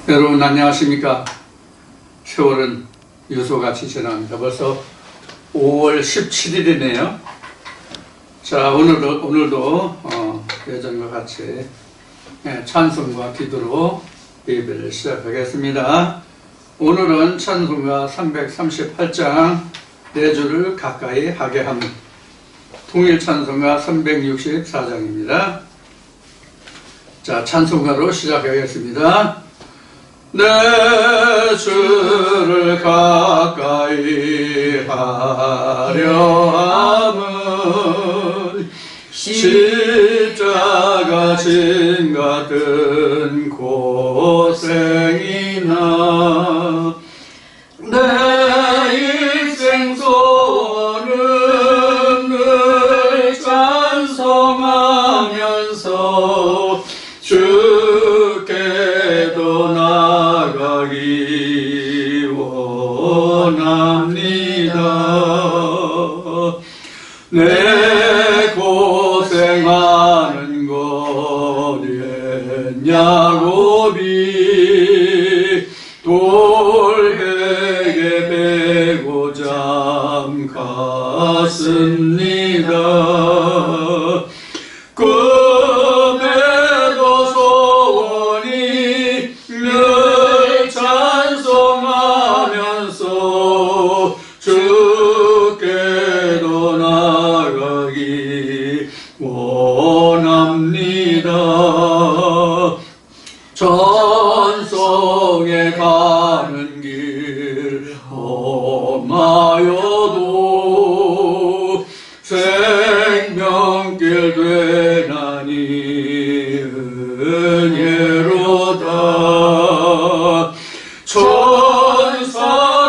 여러분 안녕하십니까? 세월은 유소같이 지나갑니다. 벌써 5월 17일이네요. 자, 오늘도 예전과 같이 찬송과 기도로 예배를 시작하겠습니다. 오늘은 찬송가 338장 내 주를 가까이 하게 함, 통일 찬송가 364장입니다. 자, 찬송가로 시작하겠습니다. 내 주를 가까이 하려 함은 십자가 짐 같은 고생이나 내 인생 소원은 늘 찬송하면서 주께도 나가기 원합니다. 내 고생하는 것 옛 야곱이 돌베개 베고 잠 갔습니다. 꿈에도 소원이 늘 찬송하면서 주께도 나가기 원합니다. 전속에 가는 길 험하여도 생명길 되나니 은혜로다. 천사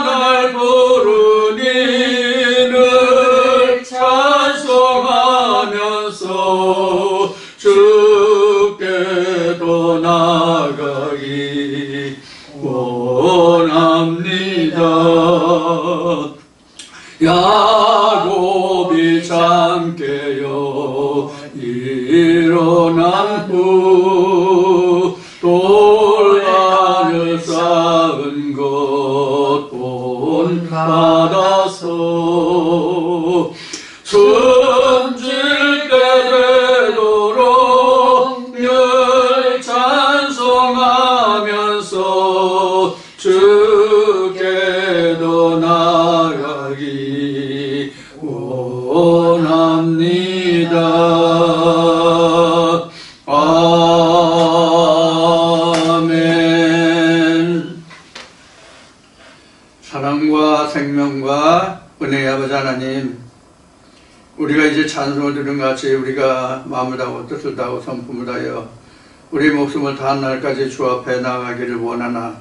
날 부르니 늘 찬송하면서 주께도 나가기 원합니다. 야곱이 잠 깨어 일어난 후 돌란을 쌓은 것 본받아서 숨질 때 되도록 늘 찬송하면서 주께도 나가기 원합니다. 아멘. 사랑과 생명과 은혜의 아버지 하나님, 우리가 이제 찬송을 들은 같이 우리가 마음을 다하고 뜻을 다하고 성품을 다하여 우리 목숨을 다한 날까지 주 앞에 나가기를 원하나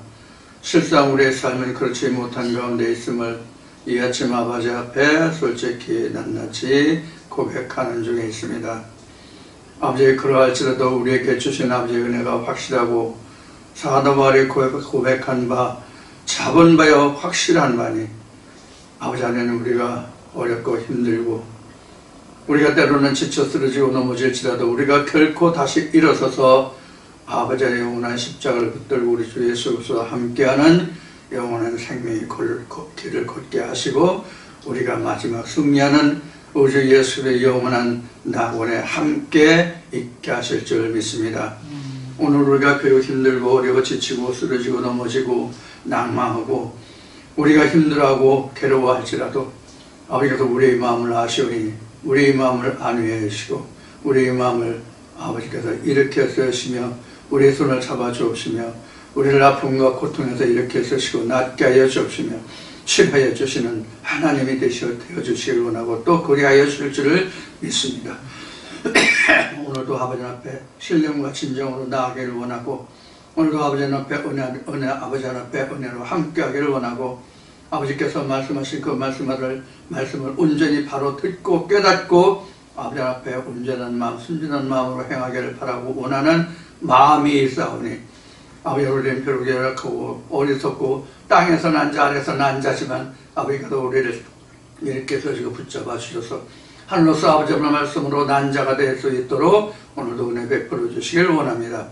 실상 우리의 삶은 그렇지 못한 가운데 있음을 이 아침 아버지 앞에 솔직히 낱낱이 고백하는 중에 있습니다. 아버지, 그러할지라도 우리에게 주신 아버지의 은혜가 확실하고 사도 바울이 고백한 바 잡은 바여 확실한 바니 아버지 안에는 우리가 어렵고 힘들고 우리가 때로는 지쳐 쓰러지고 넘어질지라도 우리가 결코 다시 일어서서 아버지의 영원한 십자가를 붙들고 우리 주 예수 그리스도와 함께하는 영원한 생명의 길을 걷게 하시고 우리가 마지막 승리하는 우리 주 예수의 영원한 낙원에 함께 있게 하실 줄 믿습니다. 오늘 우리가 비록 힘들고 어려워 지치고 쓰러지고 넘어지고 낙망하고 우리가 힘들어하고 괴로워할지라도 아버지께서 우리의 마음을 아시오니 우리의 마음을 안위해 주시고 우리의 마음을 아버지께서 일으켜 세우시며 우리의 손을 잡아 주옵시며 우리를 아픔과 고통에서 일으켜 세우시고 낫게 하여 주옵시며 치료하여 주시는 하나님이 되어 주시길 원하고 또 그리하여 주실 줄을 믿습니다. 오늘도 아버지 앞에 신령과 진정으로 나아가기를 원하고 오늘도 아버지 앞에 아버지 앞에 은혜로 함께하기를 원하고 아버지께서 말씀하신 그 말씀을 온전히 바로 듣고 깨닫고 아버지 앞에 온전한 마음, 순진한 마음으로 행하기를 바라고 원하는 마음이 있사오니 아버지, 우리는 비록 열악하고 어리석고 땅에서 난 자 아래서 난 자지만 아버지께서 우리를 이렇게 서시고 붙잡아 주셔서 하늘로서 아버지 말씀으로 난 자가 될 수 있도록 오늘도 은혜 베풀어 주시길 원합니다.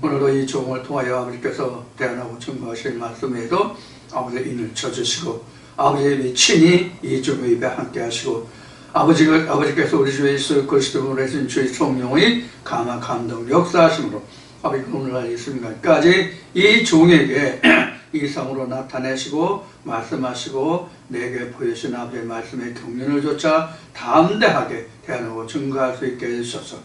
오늘도 이 종을 통하여 아버지께서 대안하고 증거하실 말씀에도 아버지의 인을 쳐주시고 아버지의 친히 이 종의 입에 함께 하시고 아버지께서 우리 주 예수 그리스도로 하신 주의 성령의 감화 감동 역사하심으로 아버지 오늘날 이 순간까지 이 종에게 이성으로 나타내시고 말씀하시고 내게 보여주신 아버지의 말씀의 경륜을 조차 담대하게 대하고 증거할 수 있게 해주셔서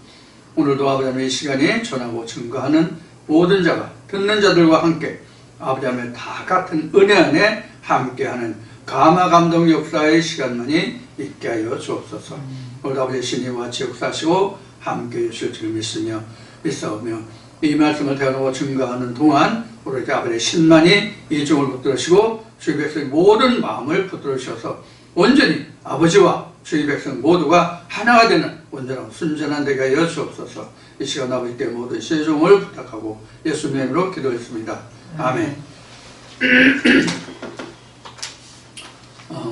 오늘도 아버지 이 시간에 전하고 증거하는 모든 자가 듣는 자들과 함께 아버지 하나님 다 같은 은혜 안에 함께하는 감화 감동 역사의 시간만이 있게 하여 주옵소서. 오늘 아버지 신이 같이 역사하시고 함께 해주실 줄 믿으며 믿사오며 이 말씀을 대하고 증거하는 동안 우리 아버지의 신만이 이 종을 붙들으시고 주의 백성 모든 마음을 붙들으셔서 온전히 아버지와 주의 백성 모두가 하나가 되는 온전하고 순전한 되게 하여 주옵소서. 이 시간 아버지께 모든 시종을 부탁하고 예수님의 이름으로 기도했습니다. 아멘.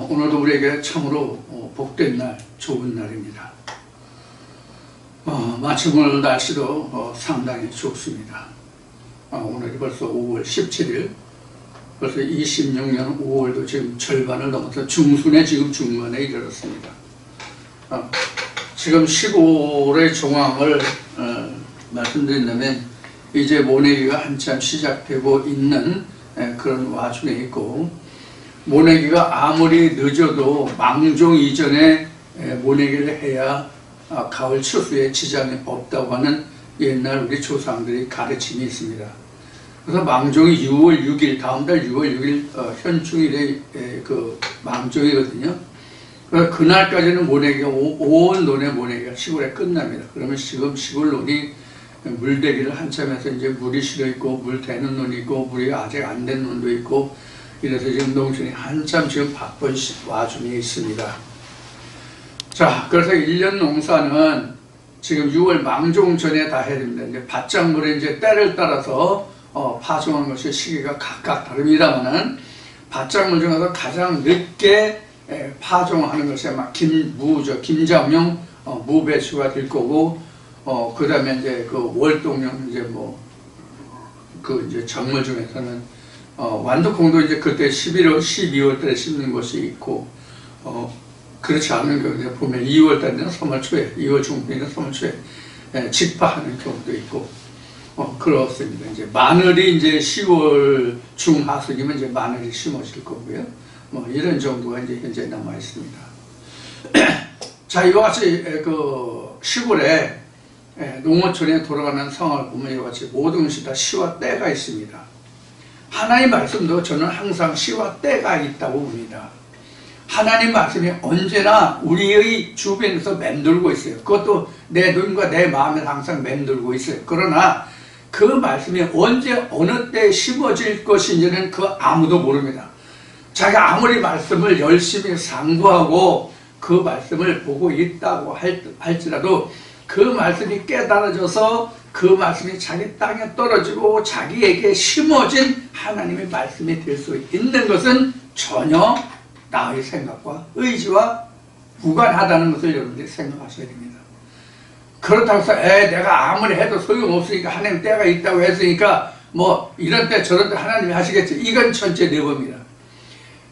오늘도 우리에게 참으로 복된 날, 좋은 날입니다. 마침 오늘 날씨도 상당히 좋습니다. 오늘이 벌써 5월 17일, 벌써 26년 5월도 지금 절반을 넘어서 중순에 지금 중반에 이르렀습니다. 지금 시골의 정황을 말씀드린다면 이제 모내기가 한참 시작되고 있는 그런 와중에 있고 모내기가 아무리 늦어도 망종 이전에 모내기를 해야 가을 추수에 지장이 없다고 하는 옛날 우리 조상들의 가르침이 있습니다. 그래서 망종이 6월 6일, 다음 달 6월 6일 현충일의 그 망종이거든요. 그래서 그날까지는 모내기가 온 논의 모내기가 시골에 끝납니다. 그러면 지금 시골 논이 물대기를 한참 해서 이제 물이 실어 있고 물 대는 논이 있고 물이 아직 안 된 논도 있고 이래서 지금 농촌이 한참 지금 바쁜 와중에 있습니다. 자, 그래서 1년 농사는 지금 6월 망종 전에 다 해야 됩니다. 이제 밭작물의 이제 때를 따라서 파종하는 것이 시기가 각각 다릅니다만은 밭작물 중에서 가장 늦게 파종하는 것이 아마 김장용 무배수가 될 거고, 그 다음에 이제 그 월동용 이제 이제 작물 중에서는 완두콩도 이제 그때 12월 달에 심는 것이 있고, 그렇지 않은 경우에 보면 2월 달에는 3월 초에, 2월 중순에는 3월 초에 직파하는 경우도 있고, 그렇습니다. 이제 마늘이 이제 10월 중하순이면 이제 마늘이 심어질 거고요. 이런 정도가 이제 현재 남아 있습니다. 자, 이와 같이 그 시골에 농어촌에 돌아가는 상황을 보면 이와 같이 모든 것이 다 시와 때가 있습니다. 하나님 말씀도 저는 항상 시와 때가 있다고 봅니다. 하나님 말씀이 언제나 우리의 주변에서 맴돌고 있어요. 그것도 내 눈과 내 마음에 항상 맴돌고 있어요. 그러나 그 말씀이 언제 어느 때 심어질 것인지는 그 아무도 모릅니다. 자기가 아무리 말씀을 열심히 상고하고 그 말씀을 보고 있다고 할지라도 그 말씀이 깨달아져서 그 말씀이 자기 땅에 떨어지고 자기에게 심어진 하나님의 말씀이 될 수 있는 것은 전혀 나의 생각과 의지와 무관하다는 것을 여러분들이 생각하셔야 됩니다. 그렇다고 해서 내가 아무리 해도 소용없으니까 하나님 때가 있다고 했으니까 이런 때 저런 때 하나님이 하시겠지. 이건 천체 내범이다.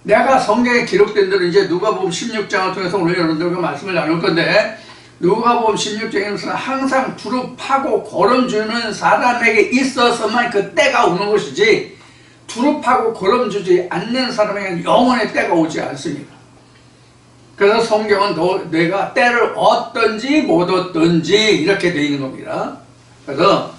내가 성경에 기록된 대로 이제 누가복음 16장을 통해서 오늘 여러분들과 말씀을 나눌 건데, 누가복음 16장에서는 항상 두루 파고 걸음 주는 사람에게 있어서만 그 때가 오는 것이지, 두루 파고 걸음 주지 않는 사람에게는 영원의 때가 오지 않습니다. 그래서 성경은 내가 때를 얻든지 못 얻든지 이렇게 되어 있는 겁니다. 그래서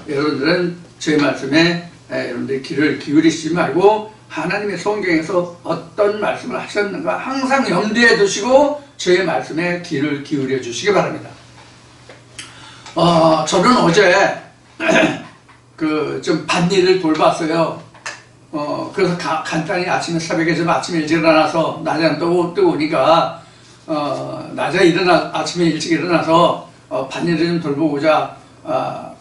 여러분들은 제 말씀에 여러분들이 귀를 기울이시지 말고 하나님의 성경에서 어떤 말씀을 하셨는가 항상 염두에 두시고 제 말씀에 귀를 기울여 주시기 바랍니다. 저는 어제 좀 밭일을 돌봤어요. 그래서 간단히 새벽에 좀 아침에 일찍 일어나서 낮에 뜨거우니까 낮에 아침에 일찍 일어나서 밭일을 좀 돌보고자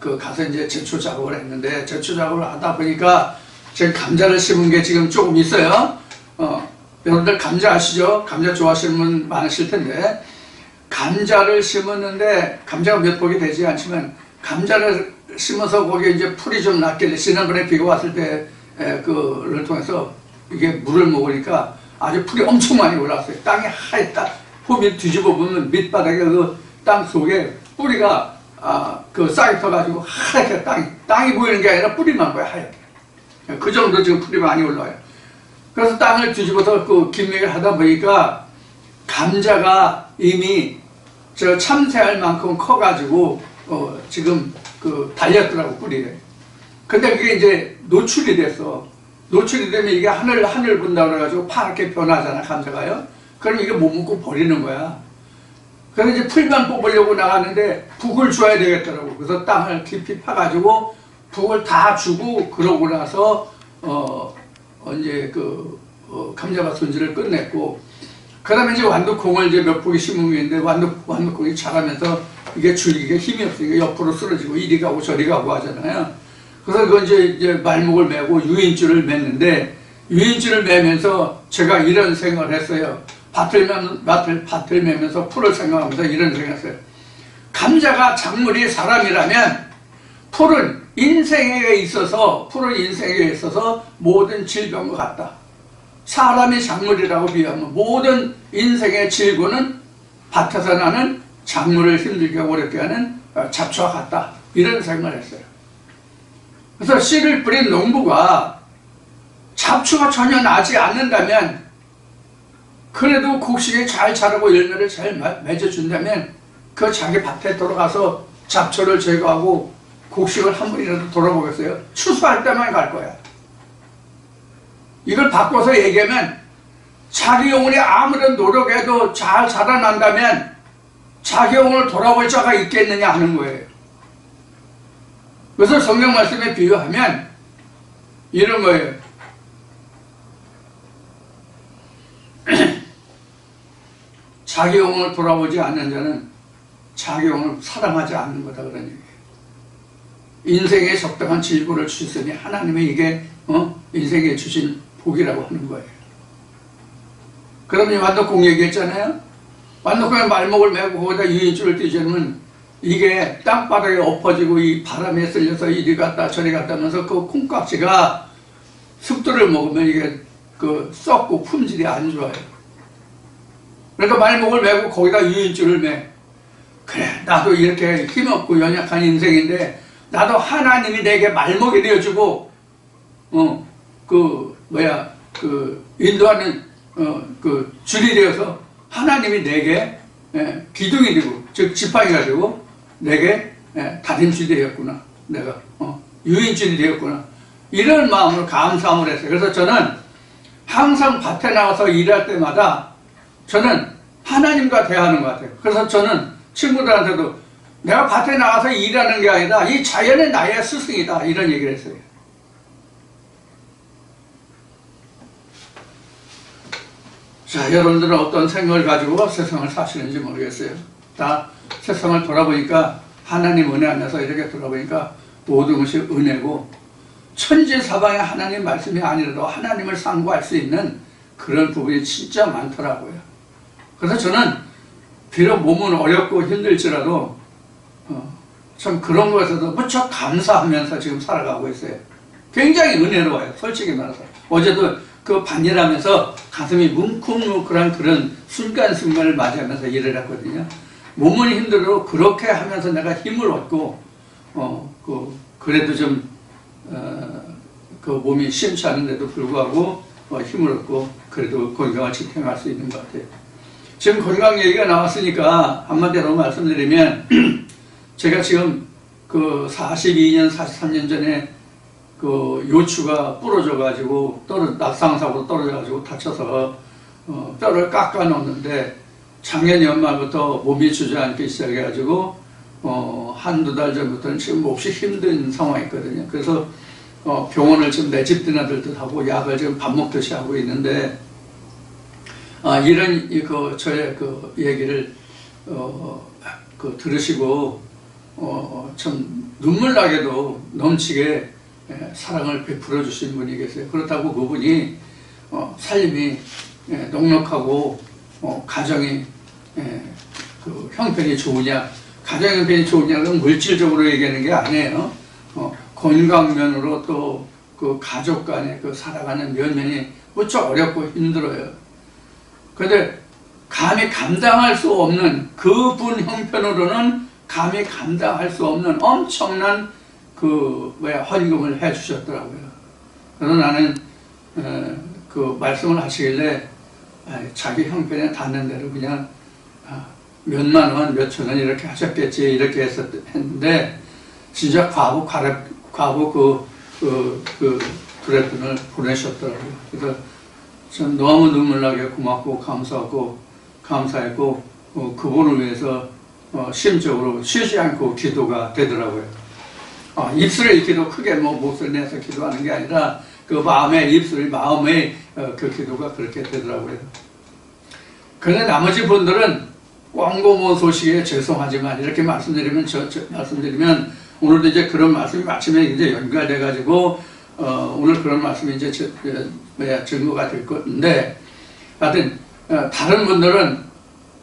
가서 이제 제초 작업을 했는데, 제초 작업을 하다 보니까 지금 감자를 심은 게 지금 조금 있어요. 여러분들 감자 아시죠? 감자 좋아하시는 분 많으실 텐데, 감자를 심었는데 감자가 몇 복이 되지 않지만 감자를 심어서 거기에 이제 풀이 좀 났길래 지난번에 비가 왔을 때 그를 통해서 이게 물을 먹으니까 아주 풀이 엄청 많이 올라왔어요. 땅이 하얗다. 홈이 뒤집어 보면 밑바닥에 그 땅 속에 뿌리가 그 싹이 터가지고 하얗게 땅이 보이는 게 아니라 뿌리만 보여 하얗게. 그 정도 지금 풀이 많이 올라와요. 그래서 땅을 뒤집어서 그 김맥을 하다 보니까 감자가 이미 저 참새알 만큼 커가지고 지금 그 달렸더라고 뿌리에. 근데 그게 이제 노출이 됐어. 노출이 되면 이게 하늘 본다고 그래가지고 파랗게 변하잖아 감자가요. 그럼 이게 못 먹고 버리는 거야. 그래서 이제 풀만 뽑으려고 나갔는데 북을 줘야 되겠더라고. 그래서 땅을 깊이 파가지고 북을 다 주고 그러고 나서 이제 감자밭 손질을 끝냈고, 그다음에 이제 완두콩을 이제 몇 포기 심은 게 있는데 완두콩이 자라면서 이게 줄기가 힘이 없으니까 옆으로 쓰러지고 이리 가고 저리 가고 하잖아요. 그래서 그건 이제 말목을 메고 유인줄을 맸는데, 유인줄을 매면서 제가 이런 생각을 했어요. 밭을 매면서 풀을 생각하면서 이런 생각을 했어요. 감자가 작물이 사람이라면 풀은 인생에 있어서 모든 질병과 같다. 사람이 작물이라고 비하면 모든 인생의 질고는 밭에서 나는 작물을 힘들게 어렵게 하는 잡초와 같다. 이런 생각을 했어요. 그래서 씨를 뿌린 농부가 잡초가 전혀 나지 않는다면, 그래도 곡식이 잘 자라고 열매를 잘 맺어준다면 그 자기 밭에 돌아가서 잡초를 제거하고 곡식을 한 번이라도 돌아보겠어요? 추수할 때만 갈 거야. 이걸 바꿔서 얘기하면 자기 영혼이 아무런 노력해도 잘 자라난다면 자기 영혼을 돌아볼 자가 있겠느냐 하는 거예요. 그래서 성경 말씀에 비유하면 이런 거예요. 자기 영혼을 돌아보지 않는 자는 자기 영혼을 사랑하지 않는 거다, 그런 얘기예요. 인생에 적당한 질고를 주셨으니 하나님이 이게 인생에 주신 복이라고 하는 거예요. 그러면 완두콩 얘기했잖아요. 완두콩에 말목을 메고 거기다 유인줄을 띄우면 이게 땅바닥에 엎어지고 이 바람에 쓸려서 이리 갔다 저리 갔다 하면서 그 콩깍지가 습도를 먹으면 이게 썩고 품질이 안 좋아요. 그러니까 말목을 메고 거기다 유인줄을 매. 그래, 나도 이렇게 힘없고 연약한 인생인데 나도 하나님이 내게 말목이 되어주고 인도하는 줄이 되어서 하나님이 내게 기둥이 되고, 즉 지팡이가 되고 내게 다림줄이 되었구나. 내가 유인줄이 되었구나. 이런 마음으로 감사함을 했어요. 그래서 저는 항상 밭에 나가서 일할 때마다 저는 하나님과 대화하는 것 같아요. 그래서 저는 친구들한테도 내가 밭에 나가서 일하는 게 아니라 이 자연이 나의 스승이다, 이런 얘기를 했어요. 자, 여러분들은 어떤 생각을 가지고 세상을 사시는지 모르겠어요. 다 세상을 돌아보니까 하나님 은혜 안에서 이렇게 돌아보니까 모든 것이 은혜고, 천지사방에 하나님 말씀이 아니라도 하나님을 상고할 수 있는 그런 부분이 진짜 많더라고요. 그래서 저는 비록 몸은 어렵고 힘들지라도 참 그런 것에서도 무척 감사하면서 지금 살아가고 있어요. 굉장히 은혜로워요, 솔직히 말해서. 어제도 그 반일하면서 가슴이 뭉클뭉클한 그런 순간순간을 맞이하면서 일을 했거든요. 몸은 힘들어도 그렇게 하면서 내가 힘을 얻고 그래도 좀 그 몸이 시원치 않은데도 불구하고 힘을 얻고 그래도 건강을 지탱할 수 있는 것 같아요. 지금 건강 얘기가 나왔으니까 한마디로 말씀드리면 제가 지금 42년, 43년 전에 요추가 부러져 가지고 낙상사고로 떨어져 가지고 다쳐서 뼈를 깎아 놓는데, 작년 연말부터 몸이 주저앉기 시작해 가지고 한두 달 전부터는 지금 몹시 힘든 상황이거든요. 그래서 병원을 지금 내 집 드나들듯 하고 약을 지금 밥 먹듯이 하고 있는데, 이런 저의 얘기를 들으시고 참 눈물 나게도 넘치게 사랑을 베풀어 주신 분이 계세요. 그렇다고 그분이 살림이 넉넉하고 가정이 형편이 좋으냐, 가정 형편이 좋으냐는 물질적으로 얘기하는 게 아니에요. 건강면으로 또 그 가족 간에 그 살아가는 면면이 무척 어렵고 힘들어요. 그런데 감히 감당할 수 없는 그분 형편으로는 감히 감당할 수 없는 엄청난 헌금을 해 주셨더라고요. 그래서 나는 그 말씀을 하시길래 자기 형편에 닿는 대로 그냥 몇만 원, 몇천 원 이렇게 하셨겠지 이렇게 했는데 진짜 과부 드레돈을 보내셨더라고요. 그래서 전 너무 눈물나게 고맙고 감사했고 그분을 위해서 심적으로 쉬지 않고 기도가 되더라고요. 입술의 기도 크게 목소리 내서 기도하는 게 아니라 그 마음의 그 기도가 그렇게 되더라고요. 그런데 나머지 분들은 꽝고모 소식에 죄송하지만 이렇게 말씀드리면 오늘도 이제 그런 말씀이 마침에 이제 연결돼 가지고 오늘 그런 말씀이 이제 증거가 될 건데 하여튼 다른 분들은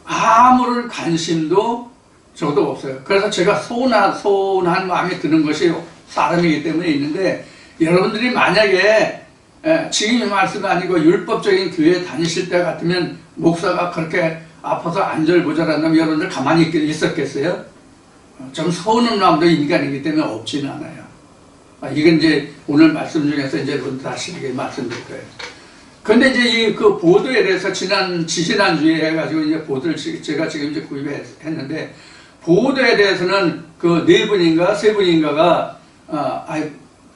아무런 관심도 저도 없어요. 그래서 제가 서운한 마음이 드는 것이 사람이기 때문에 있는데 여러분들이 만약에 지금 이 말씀이 아니고 율법적인 교회에 다니실 때 같으면 목사가 그렇게 아파서 안절부절한다면 여러분들 가만히 있었겠어요? 좀 서운한 마음도 인간이기 때문에 없지는 않아요. 이건 이제 오늘 말씀 중에서 이제 여러분들 다시 말씀드릴 거예요. 근데 이제 그 보도에 대해서 지지난주에 해가지고 이제 보도를 제가 지금 이제 구입했는데 보도에 대해서는 그 4분인가 3분인가가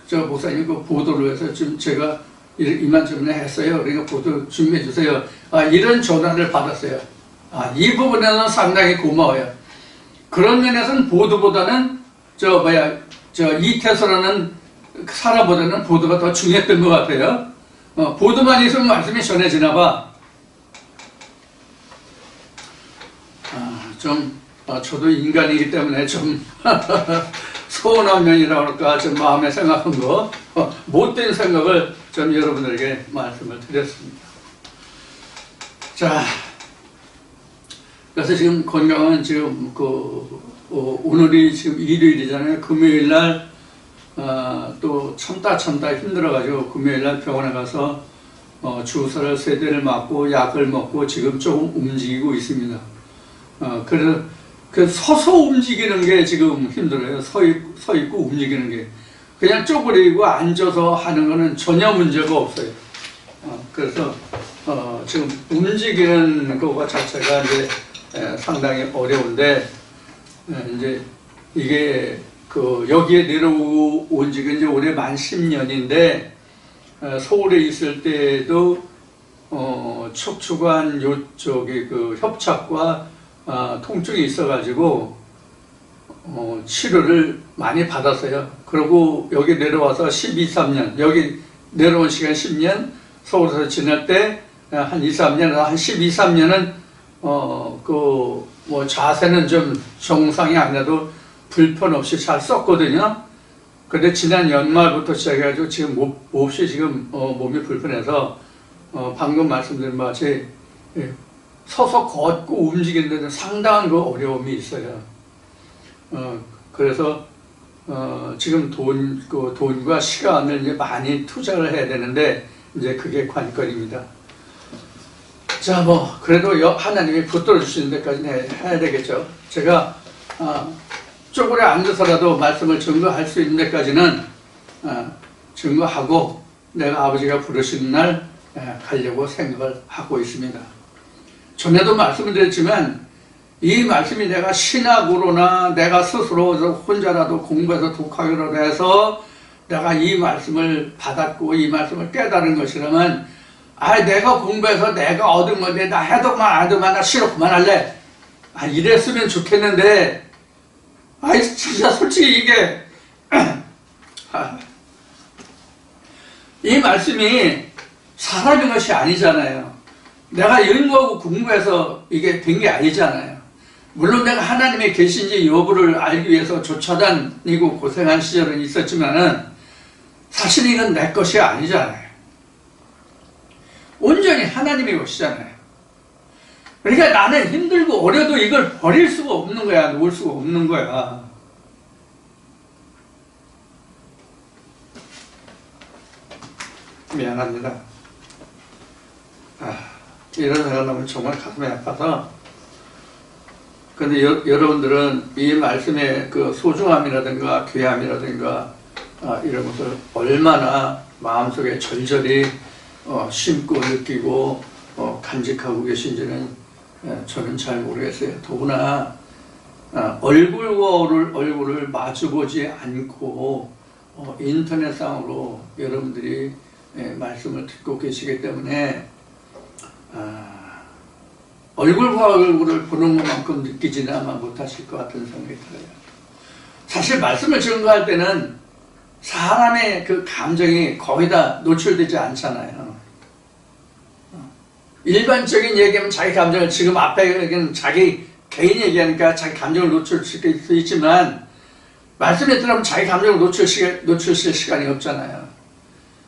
저 목사님 그 보도를 해서 지금 제가 이만저만에 했어요. 그러니까 보도 준비해 주세요. 이런 전화를 받았어요. 이 부분에는 상당히 고마워요. 그런 면에서는 보도보다는 이태서라는 사람보다는 보도가 더 중요했던 것 같아요. 보도만 있으면 말씀이 전해지나 봐. 저도 인간이기 때문에 좀 서운한 면이라 그럴까 좀 마음에 생각한 거 못된 생각을 좀 여러분들에게 말씀을 드렸습니다. 자, 그래서 지금 건강은 지금 오늘이 지금 일요일이잖아요. 금요일 날 또 참다 힘들어가지고 금요일 날 병원에 가서 주사를 3대를 맞고 약을 먹고 지금 조금 움직이고 있습니다. 그래서 서서 움직이는 게 지금 힘들어요. 서 있고 움직이는 게. 그냥 쪼그리고 앉아서 하는 거는 전혀 문제가 없어요. 그래서 지금 움직이는 거 자체가 이제 상당히 어려운데 이제 이게 여기에 내려온 지가 이제 올해 만 10년인데 서울에 있을 때도 척추관 요쪽에 그 협착과 통증이 있어가지고 치료를 많이 받았어요. 그리고 여기 내려와서 3년 여기 내려온 시간 10년 서울에서 지낼 때 한 2-3년 한 12-13년은 자세는 좀 정상이 아니라도 불편 없이 잘 썼거든요. 근데 지난 연말부터 시작해가지고 지금 몹시 지금 몸이 불편해서 방금 말씀드린 바와 같이 서서 걷고 움직이는 데는 상당한 그 어려움이 있어요. 그래서 지금 돈과 시간을 이제 많이 투자를 해야 되는데 이제 그게 관건입니다. 자, 그래도 하나님이 붙들어 주시는 데까지는 해야 되겠죠. 제가 쪼그려 앉아서라도 말씀을 증거할 수 있는 데까지는 증거하고 내가 아버지가 부르시는 날 가려고 생각을 하고 있습니다. 전에도 말씀을 드렸지만 이 말씀이 내가 신학으로나 내가 스스로 혼자라도 공부해서 독학으로 해서 내가 이 말씀을 받았고 이 말씀을 깨달은 것이라면 내가 공부해서 내가 얻은 건데 나 해도만 나 싫어 그만할래. 이랬으면 좋겠는데 진짜 솔직히 이게 이 말씀이 사람의 것이 아니잖아요. 내가 연구하고 공부해서 이게 된 게 아니잖아요. 물론 내가 하나님의 계신지 여부를 알기 위해서 쫓아다니고 고생한 시절은 있었지만은 사실 이건 내 것이 아니잖아요. 온전히 하나님의 것이잖아요. 그러니까 나는 힘들고 어려도 이걸 버릴 수가 없는 거야. 놓을 수가 없는 거야. 미안합니다. 이런 생각하면 정말 가슴이 아파서. 근데 여러분들은 이 말씀의 그 소중함이라든가 귀함이라든가 이런 것을 얼마나 마음속에 절절히 심고 느끼고 간직하고 계신지는 저는 잘 모르겠어요. 더구나 얼굴과 얼굴을 마주보지 않고 인터넷상으로 여러분들이 말씀을 듣고 계시기 때문에 얼굴과 얼굴을 보는 것만큼 느끼지는 아마 못하실 것 같은 생각이 들어요. 사실 말씀을 증거할 때는 사람의 그 감정이 거의 다 노출되지 않잖아요. 일반적인 얘기하면 자기 감정을, 지금 앞에 얘기는 자기 개인 얘기하니까 자기 감정을 노출시킬 수 있지만, 말씀에 들어가면 자기 감정을 노출시킬 시간이 없잖아요.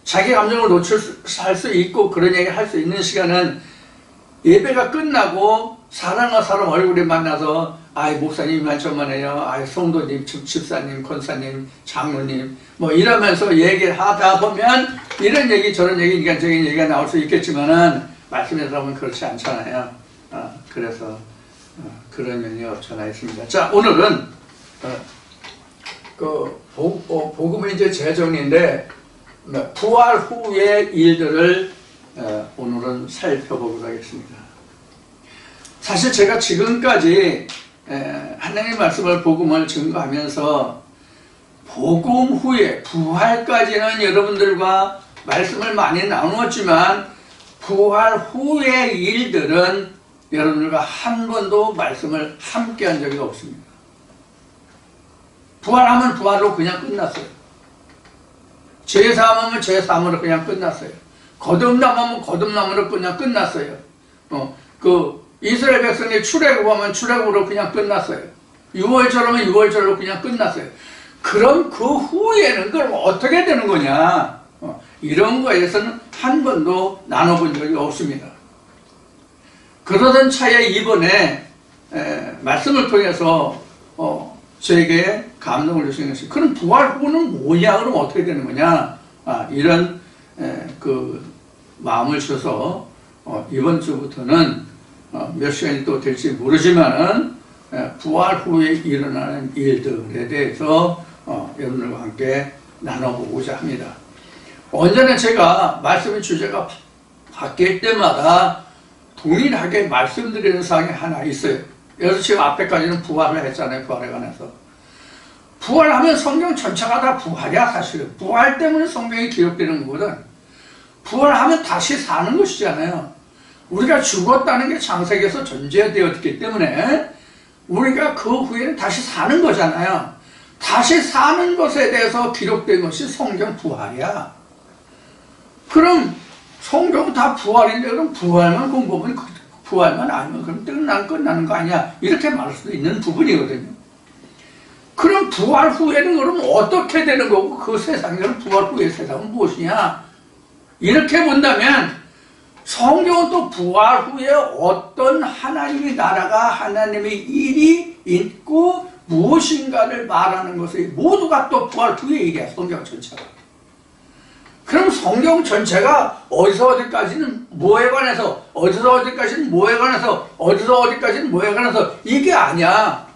자기 감정을 노출할 수 있고 그런 얘기 할 수 있는 시간은 예배가 끝나고 사람과 사람 얼굴에 만나서 목사님 만천만에요, 성도님, 집사님, 권사님, 장로님 뭐 이러면서 얘기를 하다 보면 이런 얘기 저런 얘기 인간적인 얘기가 나올 수 있겠지만은 말씀에 들어가면 그렇지 않잖아요. 그래서 그런 면이 없잖아 있습니다. 자, 오늘은 복음은 이제 재정인데 부활 후의 일들을 오늘은 살펴보도록 하겠습니다. 사실 제가 지금까지 하나님의 말씀을 복음을 증거하면서 복음 후에 부활까지는 여러분들과 말씀을 많이 나누었지만 부활 후의 일들은 여러분들과 한 번도 말씀을 함께 한 적이 없습니다. 부활하면 부활로 그냥 끝났어요. 죄사함하면 죄사함으로 그냥 끝났어요. 거듭남하면 거듭남으로 그냥 끝났어요. 이스라엘 백성이 출애굽하면 출애굽으로 그냥 끝났어요. 유월절하면 유월절로 그냥 끝났어요. 그럼 그 후에는 그럼 어떻게 되는 거냐? 이런 거에서는 한 번도 나눠본 적이 없습니다. 그러던 차에 이번에 말씀을 통해서 저에게 감동을 주신 것이, 그럼 부활 후는 뭐냐? 그럼 어떻게 되는 거냐? 이런 그 마음을 주셔서 이번 주부터는 몇 시간이 또 될지 모르지만은 부활 후에 일어나는 일들에 대해서 여러분들과 함께 나눠보고자 합니다. 언제나 제가 말씀의 주제가 바뀔 때마다 동일하게 말씀드리는 사항이 하나 있어요. 그래서 지금 앞에까지는 부활을 했잖아요. 부활에 관해서. 부활하면 성경 전체가 다 부활이야. 사실은 부활 때문에 성경이 기록되는 거거든. 부활하면 다시 사는 것이잖아요. 우리가 죽었다는 게 창세기에서 전제되었기 때문에 우리가 그 후에는 다시 사는 거잖아요. 다시 사는 것에 대해서 기록된 것이 성경 부활이야. 그럼 성경 다 부활인데 그럼 부활만 공부하면 부활만 아니면 그럼 끝나는 거 아니야? 이렇게 말할 수도 있는 부분이거든요. 그럼 부활 후에는 그럼 어떻게 되는 거고 그 세상에는 부활 후의 세상은 무엇이냐? 이렇게 본다면 성경은 또 부활 후에 어떤 하나님의 나라가 하나님의 일이 있고 무엇인가를 말하는 것이 모두가 또 부활 후의 일이야. 성경 전체가. 그럼 성경 전체가 어디서 어디까지는 뭐에 관해서, 어디서 어디까지는 뭐에 관해서, 어디서 어디까지는 뭐에 관해서, 이게 아니야.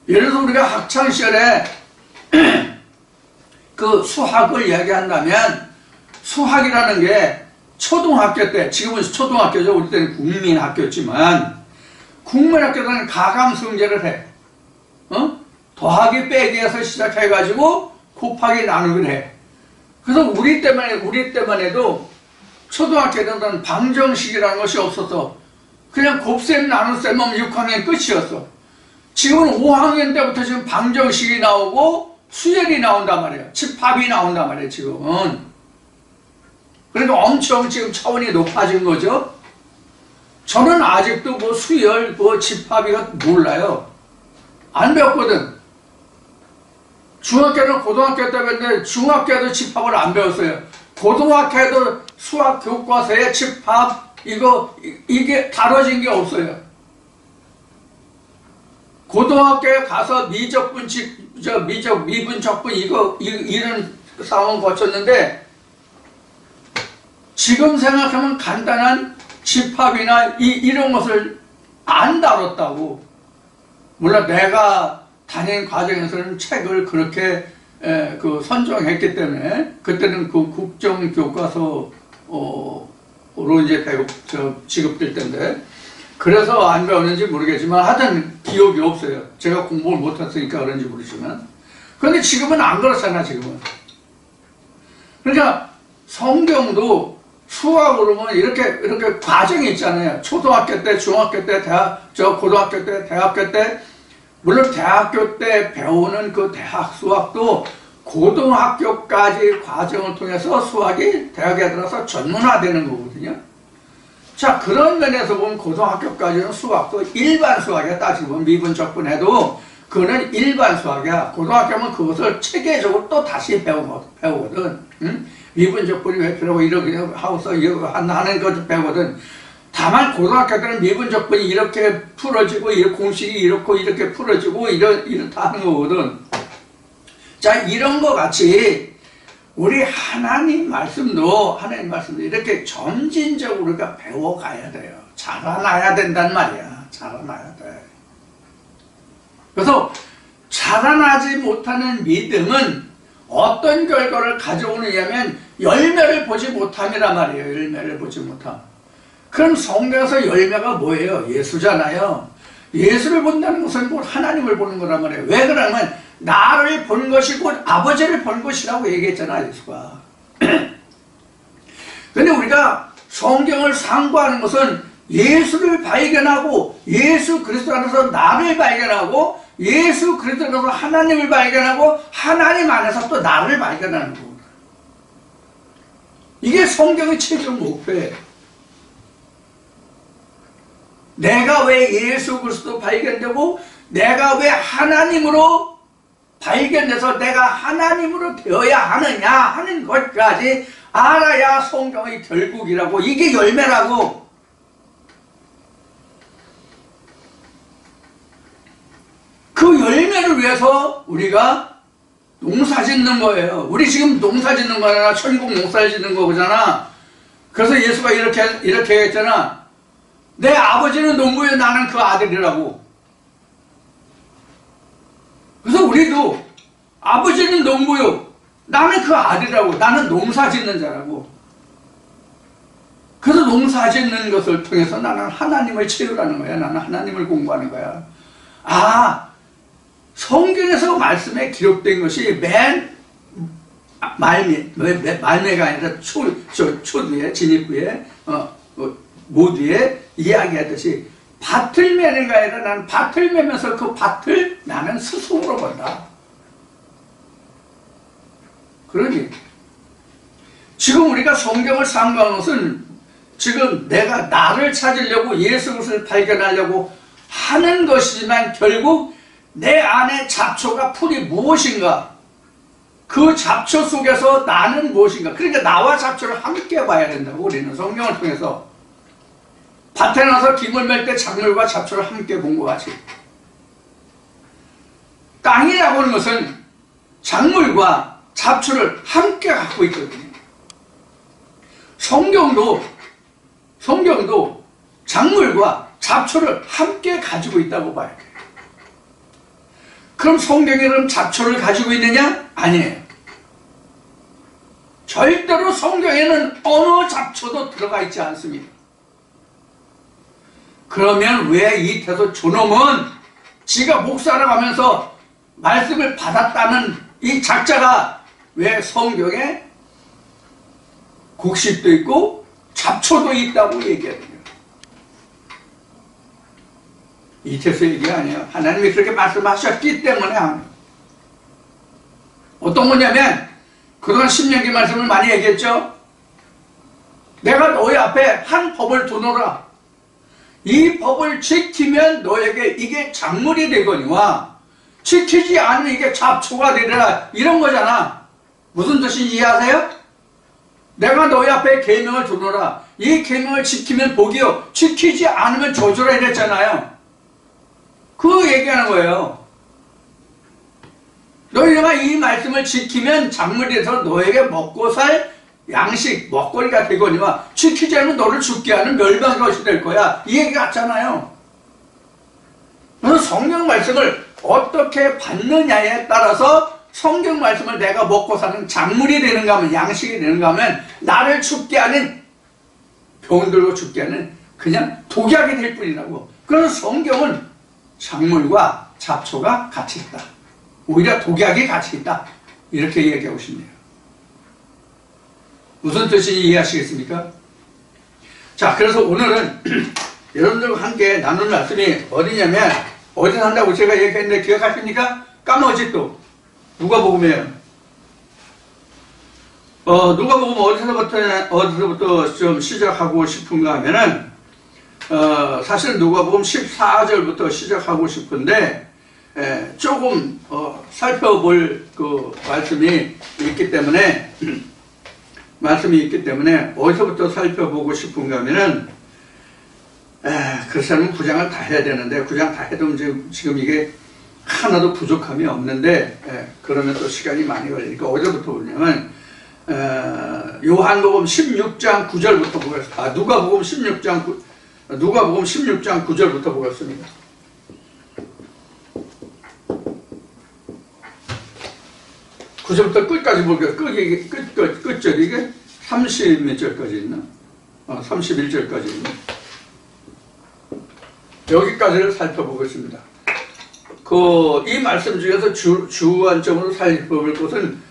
예를 들어서 우리가 학창시절에 그 수학을 이야기한다면 수학이라는 게 초등학교 때, 지금은 초등학교죠. 우리 때는 국민학교였지만 국민학교는 가감승제를 해. 더하기 빼기에서 시작해가지고 곱하기 나누기를 해. 그래서 우리 때만 해도 초등학교 때는 방정식이라는 것이 없어서 그냥 곱셈 나눗셈 하면 6학년 끝이었어. 지금은 5학년 때부터 지금 방정식이 나오고 수열이 나온단 말이에요. 집합이 나온단 말이에요, 지금은. 그러니까 엄청 지금 차원이 높아진 거죠. 저는 아직도 뭐 수열, 뭐 집합이가 몰라요. 안 배웠거든. 중학교는 고등학교 때 배웠는데 중학교에도 집합을 안 배웠어요. 고등학교에도 수학 교과서에 집합 이게 다뤄진 게 없어요. 고등학교에 가서 미분적분 이런 상황 거쳤는데 지금 생각하면 간단한 집합이나 이런 것을 안 다뤘다고. 물론 내가 다닌 과정에서는 책을 그렇게 선정했기 때문에 그때는 그 국정교과서로 이제 지급될 텐데 그래서 안 배웠는지 모르겠지만 하여튼 기억이 없어요. 제가 공부를 못했으니까 그런지 모르지만. 그런데 지금은 안 그렇잖아. 지금은. 그러니까 성경도 수학으로 보면 이렇게 과정이 있잖아요. 초등학교 때, 중학교 때, 고등학교 때, 대학교 때. 물론 대학교 때 배우는 그 대학 수학도 고등학교까지 과정을 통해서 수학이 대학에 들어서 전문화되는 거거든요. 자, 그런 면에서 보면 고등학교까지는 수학도 일반 수학이야. 따지고 보면 미분, 적분 해도 그거는 일반 수학이야. 고등학교면 그것을 체계적으로 또 다시 배우거든. 응? 미분, 적분이 왜 필요하고 이렇게 하고서 이거 하는 것을 배우거든. 다만 고등학교 때는 미분, 적분이 이렇게 풀어지고 공식이 이렇게 풀어지고 이렇다 하는 거거든. 자, 이런 거 같이 우리 하나님 말씀도 이렇게 점진적으로 우리가 배워가야 돼요. 자라나야 된단 말이야. 자라나야 돼. 그래서 자라나지 못하는 믿음은 어떤 결과를 가져오느냐면 열매를 보지 못함이란 말이에요. 열매를 보지 못함. 그럼 성경에서 열매가 뭐예요? 예수잖아요. 예수를 본다는 것은 곧 하나님을 보는 거란 말이에요. 왜 그러냐면 나를 본 것이 곧 아버지를 본 것이라고 얘기했잖아, 예수가. 근데 우리가 성경을 상고하는 것은 예수를 발견하고 예수 그리스도 안에서 나를 발견하고 예수 그리스도 안에서 하나님을 발견하고 하나님 안에서 또 나를 발견하는 거예요. 이게 성경의 최종 목표예요. 내가 왜 예수 그리스도 발견되고 내가 왜 하나님으로 발견돼서 내가 하나님으로 되어야 하느냐 하는 것까지 알아야 성경의 결국이라고. 이게 열매라고. 그 열매를 위해서 우리가 농사 짓는 거예요. 우리 지금 농사 짓는 거잖아. 천국 농사 짓는 거잖아. 그래서 예수가 이렇게 했잖아. 내 아버지는 농부요, 나는 그 아들이라고. 그래서 우리도 아버지는 농부요, 나는 그 아들이라고. 나는 농사 짓는 자라고. 그래서 농사 짓는 것을 통해서 나는 하나님을 채우라는 거야. 나는 하나님을 공부하는 거야. 아, 성경에서 말씀에 기록된 것이 맨 말매가 아니라 초 뒤에, 진입 후에, 모두에 이야기하듯이 밭을 매는 게 아니라 나는 밭을 매면서 그 밭을 나는 스승으로 본다. 그러니 지금 우리가 성경을 상고하는 것은 지금 내가 나를 찾으려고 예수 그리스도를 발견하려고 하는 것이지만 결국 내 안에 잡초가 풀이 무엇인가, 그 잡초 속에서 나는 무엇인가. 그러니까 나와 잡초를 함께 봐야 된다고. 우리는 성경을 통해서 밭에 나서 김을 멜 때 작물과 잡초를 함께 본 것 같이 땅이라고 하는 것은 작물과 잡초를 함께 갖고 있거든요. 성경도 작물과 잡초를 함께 가지고 있다고 봐야 돼요. 그럼 성경에는 잡초를 가지고 있느냐? 아니에요. 절대로 성경에는 어느 잡초도 들어가 있지 않습니다. 그러면 왜 이 태도 저놈은 지가 목사를 하면서 말씀을 받았다는 이 작자가 왜 성경에 곡식도 있고 잡초도 있다고 얘기해요? 이태수 얘기 아니에요. 하나님이 그렇게 말씀하셨기 때문에 하는. 어떤 거냐면 그동안 신명기 말씀을 많이 얘기했죠. 내가 너희 앞에 한 법을 두노라. 이 법을 지키면 너에게 이게 작물이 되거니와 지키지 않으면 이게 잡초가 되리라. 이런 거잖아. 무슨 뜻인지 이해하세요? 내가 너희 앞에 계명을 두노라. 이 계명을 지키면 복이요, 지키지 않으면 저주라 이랬잖아요. 그 얘기하는 거예요. 너희가 이 말씀을 지키면 작물이 돼서 너에게 먹고 살 양식, 먹거리가 되거니와 지키지 않으면 너를 죽게 하는 멸망의 것이 될 거야. 이 얘기 같잖아요. 그래서 성경 말씀을 어떻게 받느냐에 따라서 성경 말씀을 내가 먹고 사는 작물이 되는가 하면, 양식이 되는가 하면 나를 죽게 하는, 병 들고 죽게 하는 그냥 독약이 될 뿐이라고. 그래서 성경은 작물과 잡초가 같이 있다. 오히려 독약이 같이 있다. 이렇게 얘기하고 싶네요. 무슨 뜻인지 이해하시겠습니까? 자, 그래서 오늘은 여러분들과 함께 나눌 말씀이 어디냐면, 어디 산다고 제가 얘기했는데 기억하십니까? 까먹었지 또. 누가복음이에요. 누가복음 어디서부터 좀 시작하고 싶은가 하면은, 사실 누가복음 14절부터 시작하고 싶은데, 조금, 살펴볼 그 말씀이 있기 때문에, 어디서부터 살펴보고 싶은가 하면은, 그 사람은 구장을 다 해야 되는데, 구장 다 해도 지금 이게 하나도 부족함이 없는데, 그러면 또 시간이 많이 걸리니까 어디서부터 보냐면, 요한복음 16장 9절부터 보겠습니다. 누가복음 16장 9절부터 보겠습니다. 구절부터 끝까지 보겠습니다. 끝절이 이게 30몇 절까지 있나? 31절까지 있나? 여기까지를 살펴보겠습니다. 이 말씀 중에서 주안점으로 살펴볼 것은,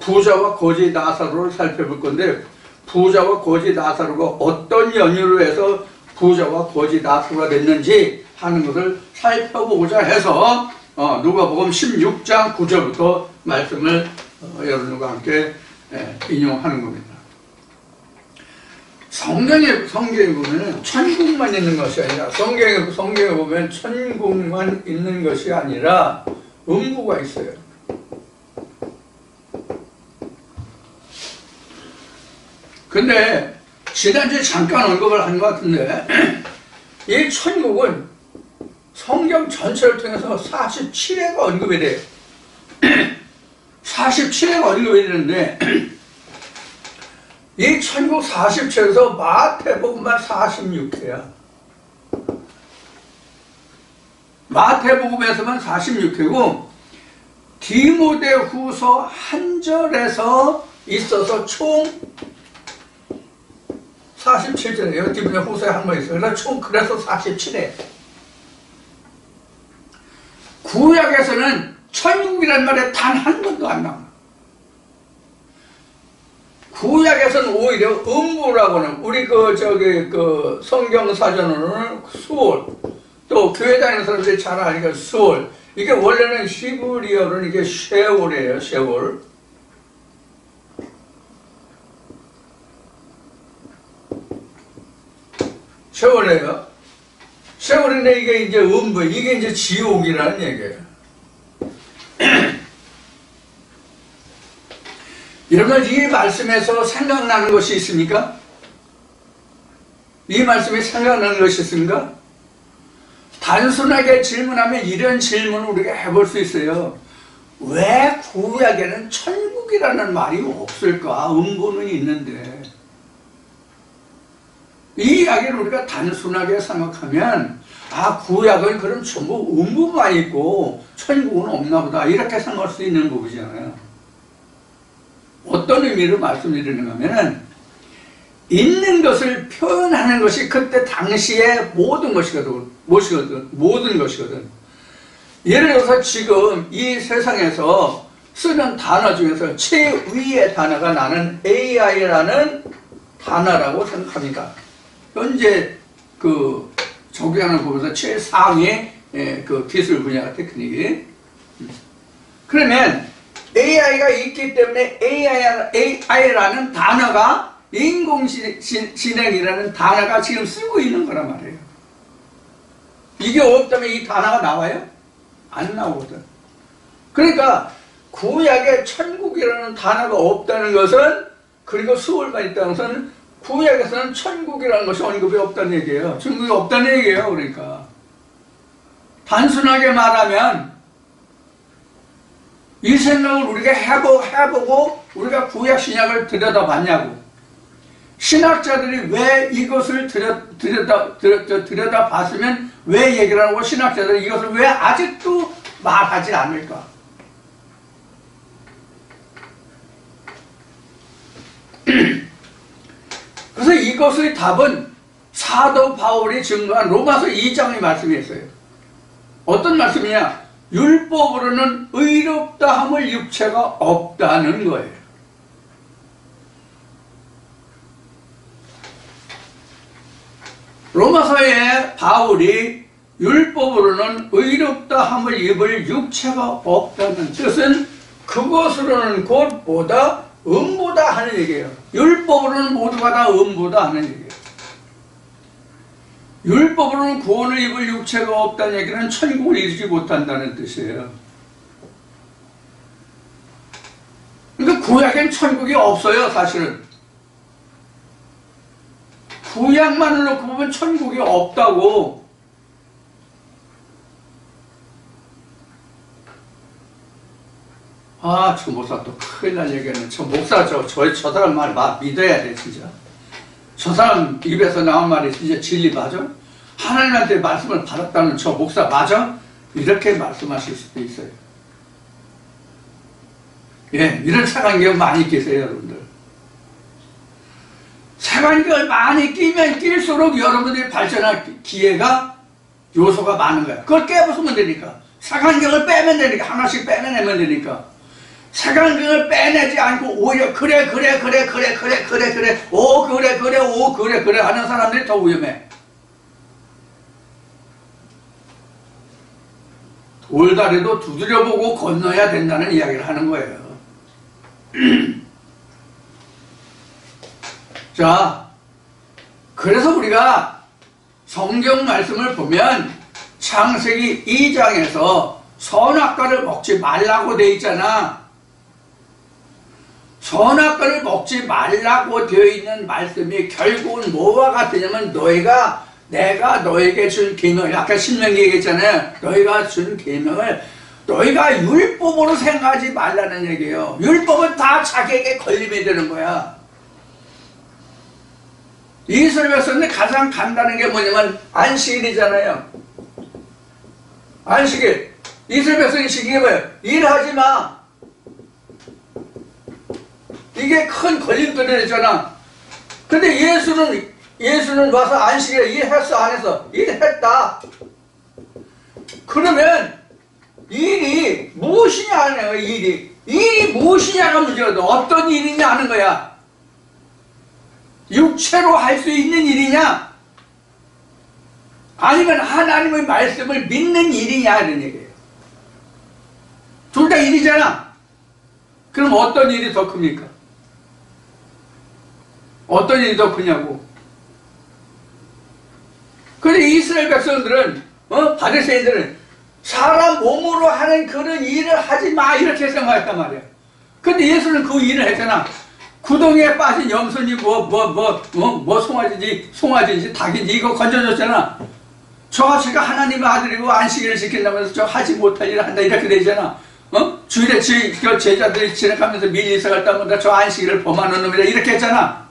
부자와 거지 나사로를 살펴볼 건데, 부자와 거지 나사로가 어떤 연유로 해서 부자와 거지 나사로가 됐는지 하는 것을 살펴보고자 해서, 누가복음 16장 9절부터 말씀을 여러분과 함께 인용하는 겁니다. 성경에 보면 천국만 있는 것이 아니라, 성경에 보면 천국만 있는 것이 아니라 음부가 있어요. 근데 지난주에 잠깐 언급을 한 것 같은데, 이 천국은 성경 전체를 통해서 47회가 언급이 돼요. 47회가 언급이 되는데, 이 천국 47회에서 마태복음만 46회야. 마태복음에서만 46회고, 디모데후서 한 절에서 있어서 총 47절이에요. 디모데후서에 한 번 있어요. 그래서 47회. 구약에서는 천국이라는 말에 단 한 번도 안 나와. 구약에서는 오히려 음부라고는, 우리 성경 사전으로는 수월, 또 교회 다니는 사람들이 잘 아니까 수월. 이게 원래는 히브리어로는 이게 쉐월이에요, 쉐월. 쉐월이에요. 쉐월인데 이게 이제 음부, 이게 이제 지옥이라는 얘기예요. 여러분, 이 말씀에서 생각나는 것이 있습니까? 이 말씀에 생각나는 것이 있습니까? 단순하게 질문하면 이런 질문을 우리가 해볼 수 있어요. 왜 구약에는 천국이라는 말이 없을까? 음부는 있는데. 이 이야기를 우리가 단순하게 생각하면, 구약은 그럼 전부 음부만 있고 천국은 없나 보다, 이렇게 생각할 수 있는 부분이잖아요. 어떤 의미로 말씀드리는가 하면은, 있는 것을 표현하는 것이 그때 당시의 모든 것이거든. 예를 들어서 지금 이 세상에서 쓰는 단어 중에서 최위의 단어가 나는 AI라는 단어라고 생각합니다. 현재 적용하는 부분에서 최상위의 그 기술 분야가 테크닉이. 그러면 AI가 있기 때문에 AI라는 단어가, 인공지능이라는 단어가 지금 쓰고 있는 거란 말이에요. 이게 없다면 이 단어가 나와요? 안 나오거든. 그러니까 구약에 천국이라는 단어가 없다는 것은, 그리고 수월만 있다는 것은, 구약에서는 천국이라는 것이 언급이 없다는 얘기예요. 천국이 없다는 얘기예요. 그러니까 단순하게 말하면 이 생각을 우리가 해보고 우리가 구약 신약을 들여다봤냐고. 신학자들이 왜 이것을 들여다봤으면 왜 얘기를 하고 신학자들이 이것을 왜 아직도 말하지 않을까? 그래서 이것의 답은 사도 바울이 증거한 로마서 2장의 말씀이었어요. 어떤 말씀이냐? 율법으로는 의롭다 함을 육체가 없다는 거예요. 로마서에 바울이 율법으로는 의롭다 함을 입을 육체가 없다는 뜻은 그것으로는 곧 뭐다? 음보다 하는 얘기예요. 율법으로는 모두가 다 음보다 하는 얘기예요. 율법으로는 구원을 입을 육체가 없다는 얘기는 천국을 이루지 못한다는 뜻이에요. 그러니까 구약엔 천국이 없어요, 사실은. 구약만을 놓고 보면 천국이 없다고. 아, 저 목사 또 큰일 날 얘기하네. 저 목사, 저 사람 말 믿어야 돼, 진짜. 저 사람 입에서 나온 말이 진짜 진리 맞아? 하나님한테 말씀을 받았다는 저 목사 맞아? 이렇게 말씀하실 수도 있어요. 예, 이런 색안경 많이 끼세요, 여러분들. 색안경을 많이 끼면 낄수록 여러분들이 발전할 기회가, 요소가 많은 거야. 그걸 깨부수면 되니까. 색안경을 빼면 되니까. 하나씩 빼내면 되니까. 색안경을 빼내지 않고 오히려 그래 오 그래 하는 사람들이 더 위험해. 돌다리도 두드려보고 건너야 된다는 이야기를 하는 거예요. 자, 그래서 우리가 성경 말씀을 보면 창세기 2장에서 선악과를 먹지 말라고 돼 있잖아. 선악과를 먹지 말라고 되어 있는 말씀이 결국은 뭐와 같으냐면 내가 너에게 준 계명을, 아까 신명기 얘기했잖아요. 너희가 준 계명을 너희가 율법으로 생각하지 말라는 얘기예요. 율법은 다 자기에게 걸림이 되는 거야. 이스라엘 백성들 가장 간단한 게 뭐냐면 안식일이잖아요. 안식일. 이스라엘 백성이 지키게 뭐예요? 일하지 마. 이게 큰 걸림돌이잖아. 근데 예수는 와서 안식일에 일했어, 안 했어? 일했다. 그러면 일이 무엇이냐 하는 거야, 일이 무엇이냐가 문제거든. 어떤 일이냐 하는 거야. 육체로 할 수 있는 일이냐? 아니면 하나님의 말씀을 믿는 일이냐 이런 얘기예요. 둘 다 일이잖아. 그럼 어떤 일이 더 큽니까? 어떤 일이 더 크냐고. 그런데 이스라엘 백성들은 바리새인들은 사람 몸으로 하는 그런 일을 하지 마 이렇게 생각했단 말이야. 근데 예수는 그 일을 했잖아. 구덩이에 빠진 염소니 송아지인지 닭인지 이거 건져줬잖아. 저 아저씨가 하나님의 아들이고 안식일을 지킨다면서 저 하지 못할 일을 한다 이렇게 되잖아. 주일에 제자들이 지나가면서 밀리서갈 때마다 저 안식일을 범하는 놈이다 이렇게 했잖아.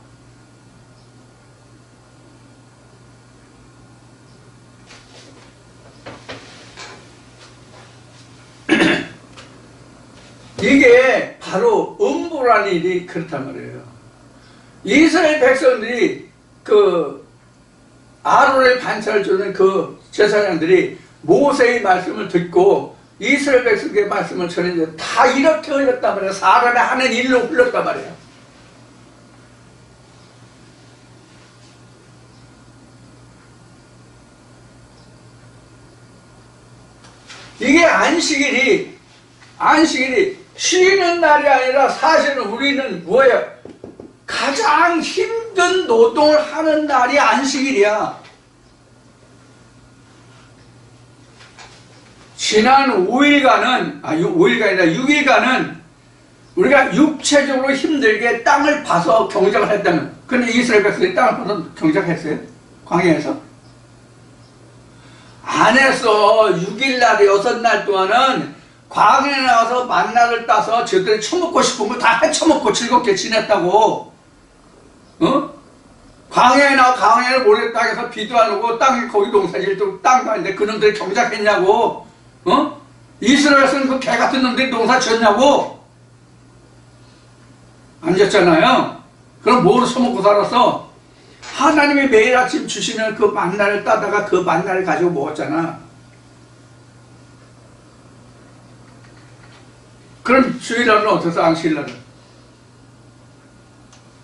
이게 바로 음부라는 일이 그렇단 말이에요. 이스라엘 백성들이 그 아론의 반차를 주는 그 제사장들이 모세의 말씀을 듣고 이스라엘 백성의 말씀을 전했는데 다 이렇게 흘렸단 말이에요. 사람이 하는 일로 흘렸단 말이에요. 이게 안식일이 쉬는 날이 아니라 사실은 우리는 뭐예요? 가장 힘든 노동을 하는 날이 안식일이야. 지난 5일간은, 5일간이 아니라 6일간은 우리가 육체적으로 힘들게 땅을 파서 경작을 했다면, 근데 이스라엘 백성이 땅을 파서 경작했어요? 광야에서? 안 했어. 6일날, 6날 동안은 광야에 나와서 만나를 따서 저들이 처먹고 싶은 거 다 헤쳐먹고 즐겁게 지냈다고. 어? 광야에 나와 광야를 모래 땅에서 비도 안 오고 땅에 거기 농사질도 땅도 아닌데 그놈들이 경작했냐고. 어? 이스라엘에서는 그 개 같은 놈들이 농사 지었냐고. 안 지었잖아요. 그럼 뭐로 처먹고 살았어? 하나님이 매일 아침 주시는 그 만나를 따다가 그 만나를 가지고 먹었잖아. 그럼 주일날은 어떠서 안식일날은?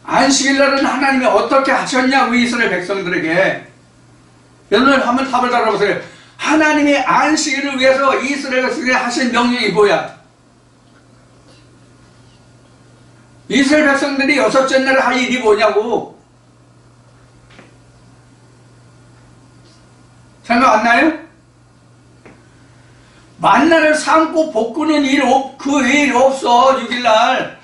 안식일날은 하나님이 어떻게 하셨냐고 이스라엘 백성들에게. 여러분 한번 답을 달아보세요. 하나님이 안식일을 위해서 이스라엘 백성에게 하신 명령이 뭐야? 이스라엘 백성들이 여섯째 날 할 일이 뭐냐고. 생각 안 나요? 만나를 삶고 볶는 그 일 없어. 6일날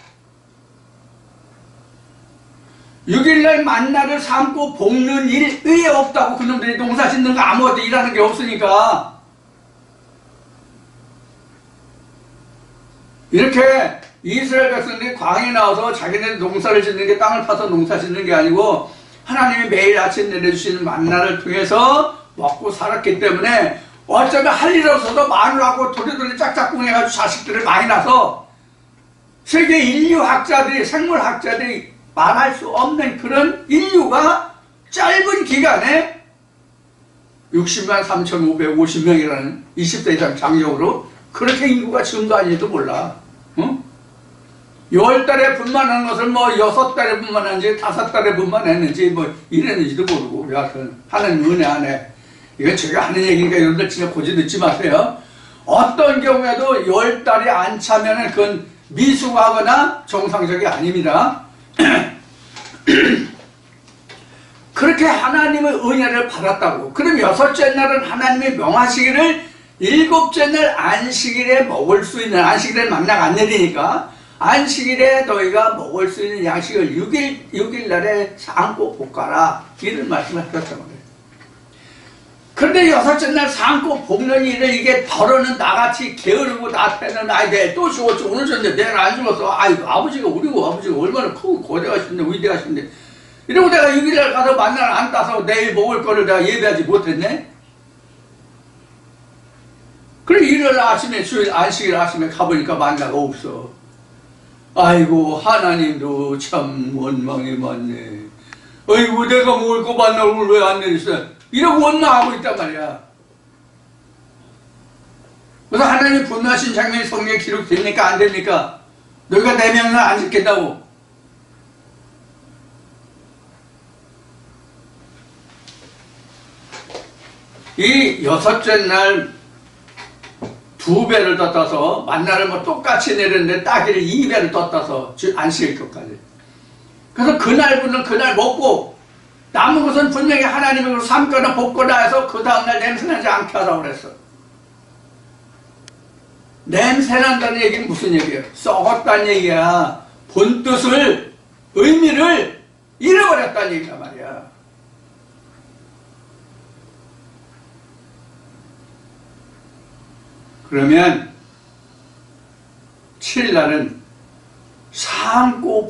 6일날 만나를 삶고 볶는 일이 없다고. 그놈들이 농사 짓는 거 아무것도 일하는 게 없으니까. 이렇게 이스라엘 백성들이 광야에 나와서 자기네 농사를 짓는 게 땅을 파서 농사 짓는 게 아니고 하나님이 매일 아침 내려주시는 만나를 통해서 먹고 살았기 때문에 어쩌면 할 일 없어도 마누라하고 도리도리 짝짝꿍 해가지고 자식들을 많이 낳아서 세계 인류학자들이, 생물학자들이 말할 수 없는 그런 인류가 짧은 기간에 60만 3,550명이라는 20대 이상 장정으로 그렇게 인구가 증가한지도 몰라. 어? 10달에 분만한 것을 뭐 6달에 분만한지 5달에 분만했는지 뭐 이랬는지도 모르고. 여하튼 하나님 은혜 안에 이건 제가 하는 얘기니까 여러분들 진짜 고지 듣지 마세요. 어떤 경우에도 10달이 안 차면은 그건 미숙하거나 정상적이 아닙니다. 그렇게 하나님의 은혜를 받았다고. 그럼 여섯째 날은 하나님이 명하시기를 일곱째 날 안식일에 먹을 수 있는, 안식일에 만나가 안 내리니까 안식일에 너희가 먹을 수 있는 양식을 6일 날에 삶고 볶아라, 이런 말씀을 하셨단 말이에요. 그런데 여섯째 날 삶고 볶는 일을 이게 덜어는 나같이 게으르고 나태는 아이 또 죽었지, 오늘 졌는데 내일 안 죽었어. 아이고 아버지가 우리고 아버지가 얼마나 크고 거대하신데 위대하신데 이러고 내가 6일날 가서 만나를 안 따서 내일 먹을 거를 내가 예배하지 못했네. 그래 일요일 아침에 주일 안식일 아침에 가보니까 만나가 없어. 아이고 하나님도 참 원망이 많네. 아이고 내가 먹을 거 만나를 왜 안 내리셨어? 이러고 원망하고 있단 말이야. 그래서 하나님 분노하신 장면이 성경에 기록됩니까? 안 됩니까? 너희가 내 명을 안 지킨다고. 이 여섯째 날 2배를 더 떠서 만나를 뭐 똑같이 내렸는데 따기를 2배를 더 떠서 안식일 것까지. 그래서 그날부터는 그날 먹고 남은 것은 분명히 하나님으로 삶거나 볶거나 해서 그 다음날 냄새나지 않게 하라고 그랬어. 냄새난다는 얘기는 무슨 얘기예요? 썩었다는 얘기야. 본뜻을, 의미를 잃어버렸다는 얘기란 말이야. 그러면 7일날은 삶고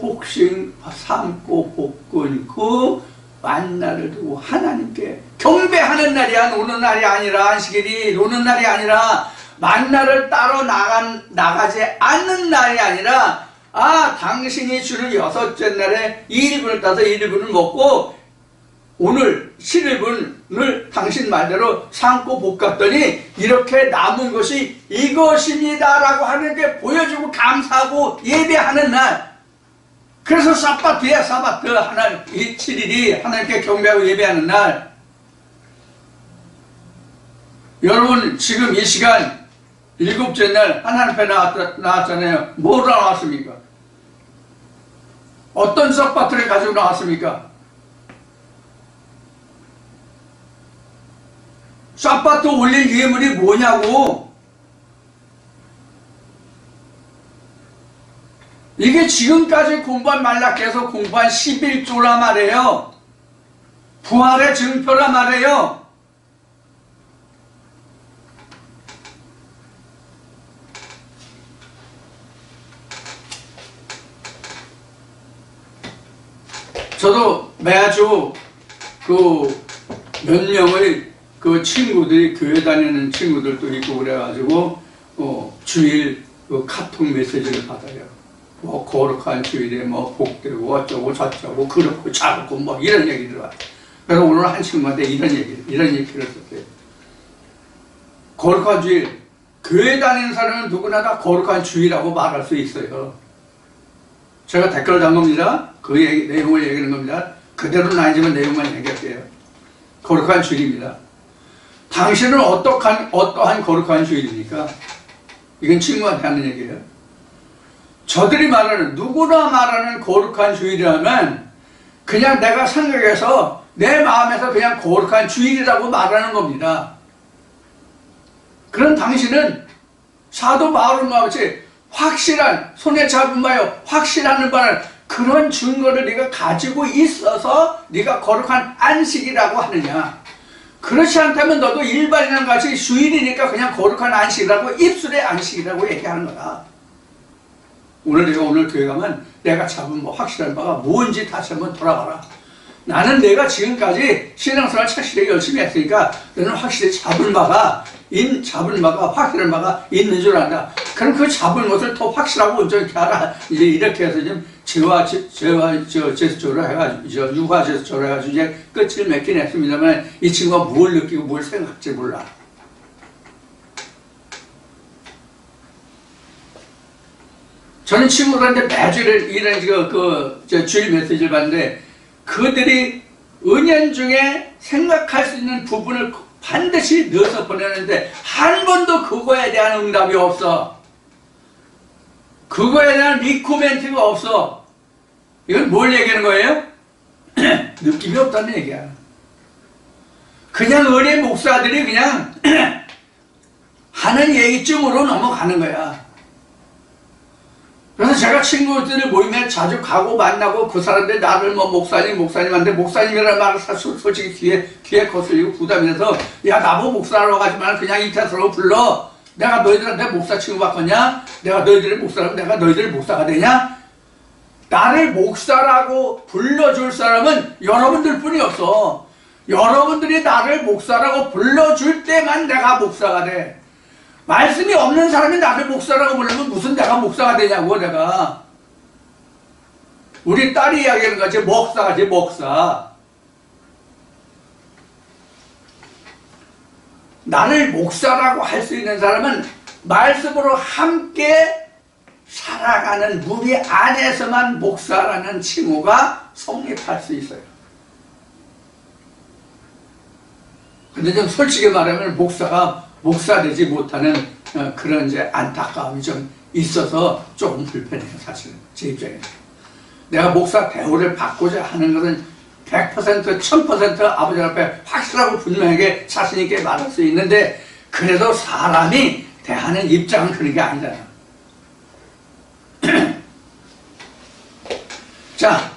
볶은 그 만나를 두고 하나님께 경배하는 날이야. 노는 날이 아니라, 안식일이 노는 날이 아니라, 만나를 따로 나가지 않는 날이 아니라, 당신이 주는 여섯째 날에 1분을 따서 1분을 먹고 오늘 7일분을 당신 말대로 삶고 볶았더니 이렇게 남은 것이 이것입니다 라고 하는 게 보여주고 감사하고 예배하는 날. 그래서 사바트야. 사바트. 이 7일이 하나님께 경배하고 예배하는 날. 여러분 지금 이 시간 7째 날 하나님 앞에 나왔잖아요. 뭐로 나왔습니까? 어떤 사바트를 가지고 나왔습니까? 사바트 올린 예물이 뭐냐고. 이게 지금까지 공부한 말라께서 공부한 11조라 말이에요. 부활의 증표라 말이에요. 저도 매주 그 몇 명의 그 친구들이 교회 다니는 친구들도 있고 그래가지고 주일 그 카톡 메시지를 받아요. 뭐 거룩한 주일에 뭐 복되고 어쩌고 저쩌고 그렇고 작고 뭐 이런 얘기를 와요. 그래서 오늘 한 친구한테 이런 얘기를 썼어요. 거룩한 주일, 교회 다니는 사람은 누구나 다 거룩한 주일이라고 말할 수 있어요. 제가 댓글을 단 겁니다. 그 내용을 얘기하는 겁니다. 그대로는 아니지만 내용만 얘기할게요. 거룩한 주일입니다. 당신은 어떠한 거룩한 주일입니까? 이건 친구한테 하는 얘기예요. 저들이 말하는, 누구나 말하는 거룩한 주일이라면 그냥 내가 생각해서 내 마음에서 그냥 거룩한 주일이라고 말하는 겁니다. 그런 당신은 사도 바울과 같이 확실한, 손에 잡은 바요 확실한 바는 그런 증거를 네가 가지고 있어서 네가 거룩한 안식이라고 하느냐? 그렇지 않다면 너도 일반인과 같이 주일이니까 그냥 거룩한 안식이라고, 입술의 안식이라고 얘기하는 거다. 오늘 교회 가면 내가 잡은 확실한 바가 뭔지 다시 한번 돌아봐라. 나는 내가 지금까지 신앙생활 착실하게 열심히 했으니까 너는 확실히 잡은 바가 확실한 바가 있는 줄 안다. 그럼 그 잡은 것을 더 확실하고 온전히 알아. 이제 이렇게 해서 지금 제와 제스처로 해가지고, 유화 제스처로 해가지고 이제 끝을 맺긴 했습니다만 이 친구가 뭘 느끼고 뭘 생각할지 몰라. 저는 친구들한테 매주 이런 주일 메시지를 받는데 그들이 은연중에 생각할 수 있는 부분을 반드시 넣어서 보내는데 한 번도 그거에 대한 응답이 없어. 그거에 대한 리코멘트가 없어. 이건 뭘 얘기하는 거예요? 느낌이 없다는 얘기야. 그냥 은혜 목사들이 그냥 하는 얘기쯤으로 넘어가는 거야. 그래서 제가 친구들을 모임에 자주 가고 만나고 그 사람들 나를 목사님한테 목사님이라는 말을 솔직히 귀에 거슬리고 부담이 돼서 야 나보고 목사라고 하지만 그냥 이태수라고 불러. 내가 너희들한테 목사 취급받겠냐? 내가 너희들의 목사라면 내가 너희들의 목사가 되냐? 나를 목사라고 불러줄 사람은 여러분들 뿐이 없어. 여러분들이 나를 목사라고 불러줄 때만 내가 목사가 돼. 말씀이 없는 사람이 나를 목사라고 부르면 무슨 내가 목사가 되냐고. 내가 우리 딸이 이야기하는 거지. 목사가지 목사. 나를 목사라고 할 수 있는 사람은 말씀으로 함께 살아가는 무리 안에서만 목사라는 칭호가 성립할 수 있어요. 근데 좀 솔직히 말하면 목사 되지 못하는 그런 이제 안타까움이 좀 있어서 조금 불편해요, 사실은. 제 입장에서. 내가 목사 대우를 받고자 하는 것은 100%, 1000% 아버지 앞에 확실하고 분명하게 자신있게 말할 수 있는데, 그래도 사람이 대하는 입장은 그런 게 아니잖아. 자,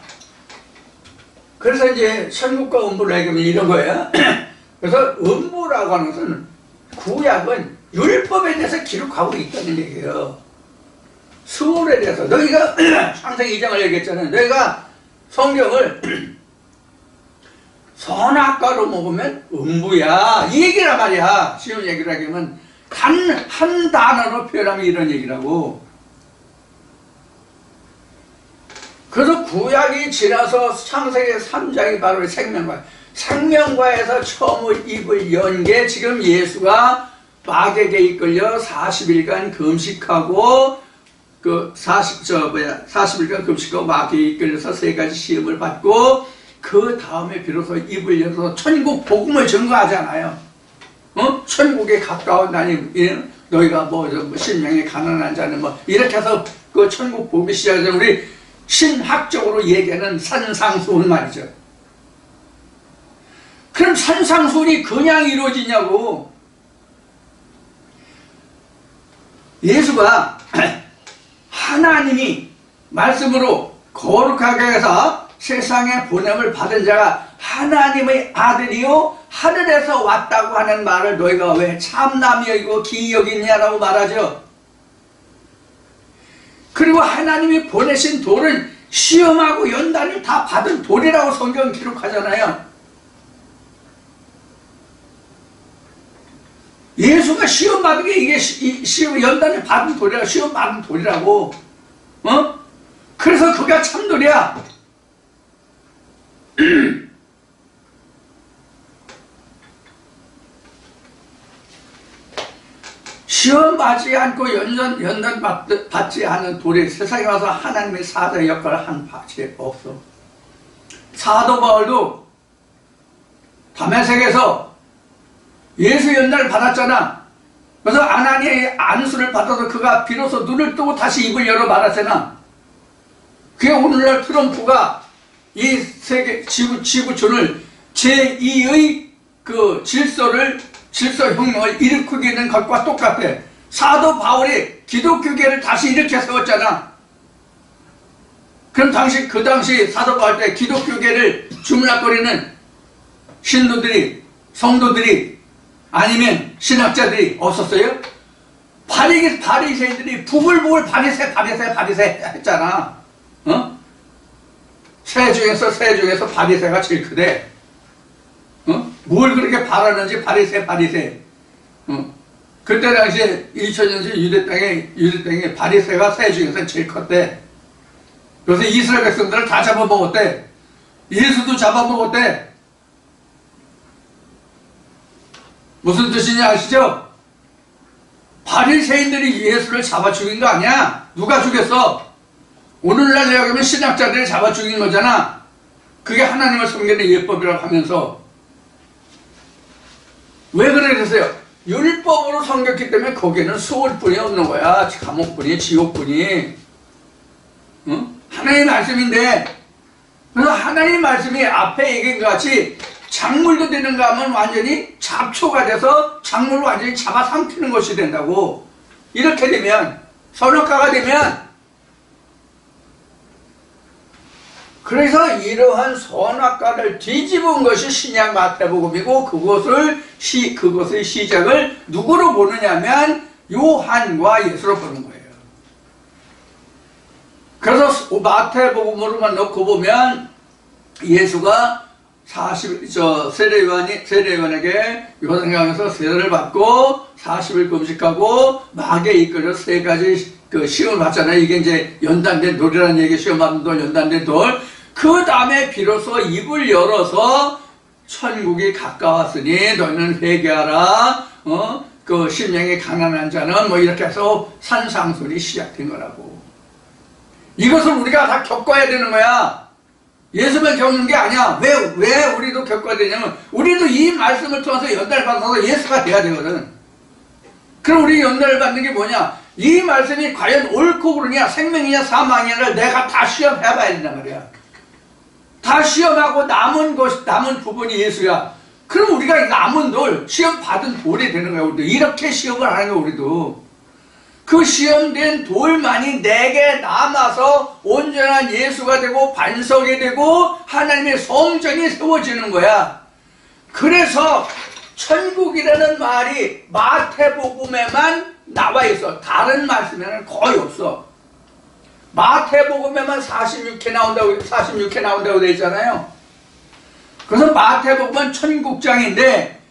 그래서 이제 천국과 음부를 얘기하면 이런 거예요. 그래서 음부라고 하는 것은 구약은 율법에 대해서 기록하고 있다는 얘기예요. 수월에 대해서. 너희가 창세기 2장을 얘기했잖아요. 너희가 성경을 선악과로 먹으면 음부야. 이 얘기란 말이야. 쉬운 얘기를 하면 한 단어로 표현하면 이런 얘기라고. 그래서 구약이 지나서 창세기 3장이 바로 생명과에서 처음 입을 연 게 지금 예수가 마객에 이끌려 40일간 금식하고 40일간 금식하고 마객에 이끌려서 3가지 시험을 받고 그 다음에 비로소 입을 열어서 천국 복음을 증거하잖아요. 천국에 가까운 나님, 너희가 신명에 가난한 자는 이렇게 해서 그 천국 복음이 시작해서 우리 신학적으로 얘기하는 산상수훈 말이죠. 그럼 산상수훈이 그냥 이루어지냐고. 예수가 하나님이 말씀으로 거룩하게 해서 세상에 보냄을 받은 자가 하나님의 아들이요 하늘에서 왔다고 하는 말을 너희가 왜 참남이 여기고 기이 여기냐라고 말하죠. 그리고 하나님이 보내신 돌은 시험하고 연단을 다 받은 돌이라고 성경 기록하잖아요. 예수가 시험 받은 게 이게 시험 연단을 받은 돌이라고, 시험 받은 돌이라고. 그래서 그가 참돌이야. 시험 받지 않고 연단 받지 않은 돌이 세상에 와서 하나님의 사자의 역할을 한 바지 없어. 사도 바울도 다메섹에서 예수 연단을 받았잖아. 그래서 아나니의 안수를 받아서 그가 비로소 눈을 뜨고 다시 입을 열어 말하잖아. 그게 오늘날 트럼프가 이 세계 지구촌을 제2의 그 질서혁명을 일으키게 된 것과 똑같아. 사도 바울이 기독교계를 다시 일으켜 세웠잖아. 그럼 그 당시 사도 바울 때 기독교계를 주물락거리는 신도들이, 성도들이, 아니면 신학자들이 없었어요? 바리새인들이 부글부글 바리새 했잖아. 새 중에서 바리새가 제일 크대. 뭘 그렇게 바라는지 바리새. 그때 당시에 2000년째 유대 땅에 바리새가 새 중에서 제일 컸대. 그래서 이스라엘 백성들을 다 잡아먹었대. 예수도 잡아먹었대. 무슨 뜻인지 아시죠? 바리새인들이 예수를 잡아 죽인 거 아니야? 누가 죽였어? 오늘날 이야기하면 신학자들이 잡아 죽인 거잖아. 그게 하나님을 섬기는 예법이라고 하면서. 왜 그러겠어요? 율법으로 섬겼기 때문에 거기에는 수월뿐이 없는 거야. 감옥뿐이, 지옥뿐이. 하나님의 말씀인데, 그래서 하나님의 말씀이 앞에 얘기한 것 같이 작물도 되는가 하면 완전히 잡초가 돼서 작물을 완전히 잡아삼키는 것이 된다고. 이렇게 되면, 선악과가 되면, 그래서 이러한 선악과를 뒤집은 것이 신약 마태복음이고, 그것의 시작을 누구로 보느냐면 요한과 예수로 보는 거예요. 그래서 마태복음으로만 놓고 보면 예수가 세례요한에게 요단강에서 세례를 받고 40일 금식하고 마귀에 이끌려 세 가지 그 시험을 받잖아요. 이게 이제 연단된 돌이라는 얘기, 시험 받는 돌, 연단된 돌. 그 다음에 비로소 입을 열어서 천국이 가까웠으니 너희는 회개하라. 그 심령이 가난한 자는 뭐 이렇게 해서 산상순이 시작된 거라고. 이것을 우리가 다 겪어야 되는 거야. 예수만 겪는 게 아니야. 왜 우리도 겪어야 되냐면, 우리도 이 말씀을 통해서 연단을 받아서 예수가 돼야 되거든. 그럼 우리 연단을 받는 게 뭐냐? 이 말씀이 과연 옳고 그르냐, 생명이냐, 사망이냐를 내가 다 시험해봐야 된단 말이야. 다 시험하고 남은 부분이 예수야. 그럼 우리가 남은 돌, 시험 받은 돌이 되는 거야, 우리도. 이렇게 시험을 하는 거야, 우리도. 그 시험된 돌만이 내게 남아서 온전한 예수가 되고 반석이 되고 하나님의 성전이 세워지는 거야. 그래서 천국이라는 말이 마태복음에만 나와 있어. 다른 말씀에는 거의 없어. 마태복음에만 46회 나온다고 되어 있잖아요. 그래서 마태복음은 천국장인데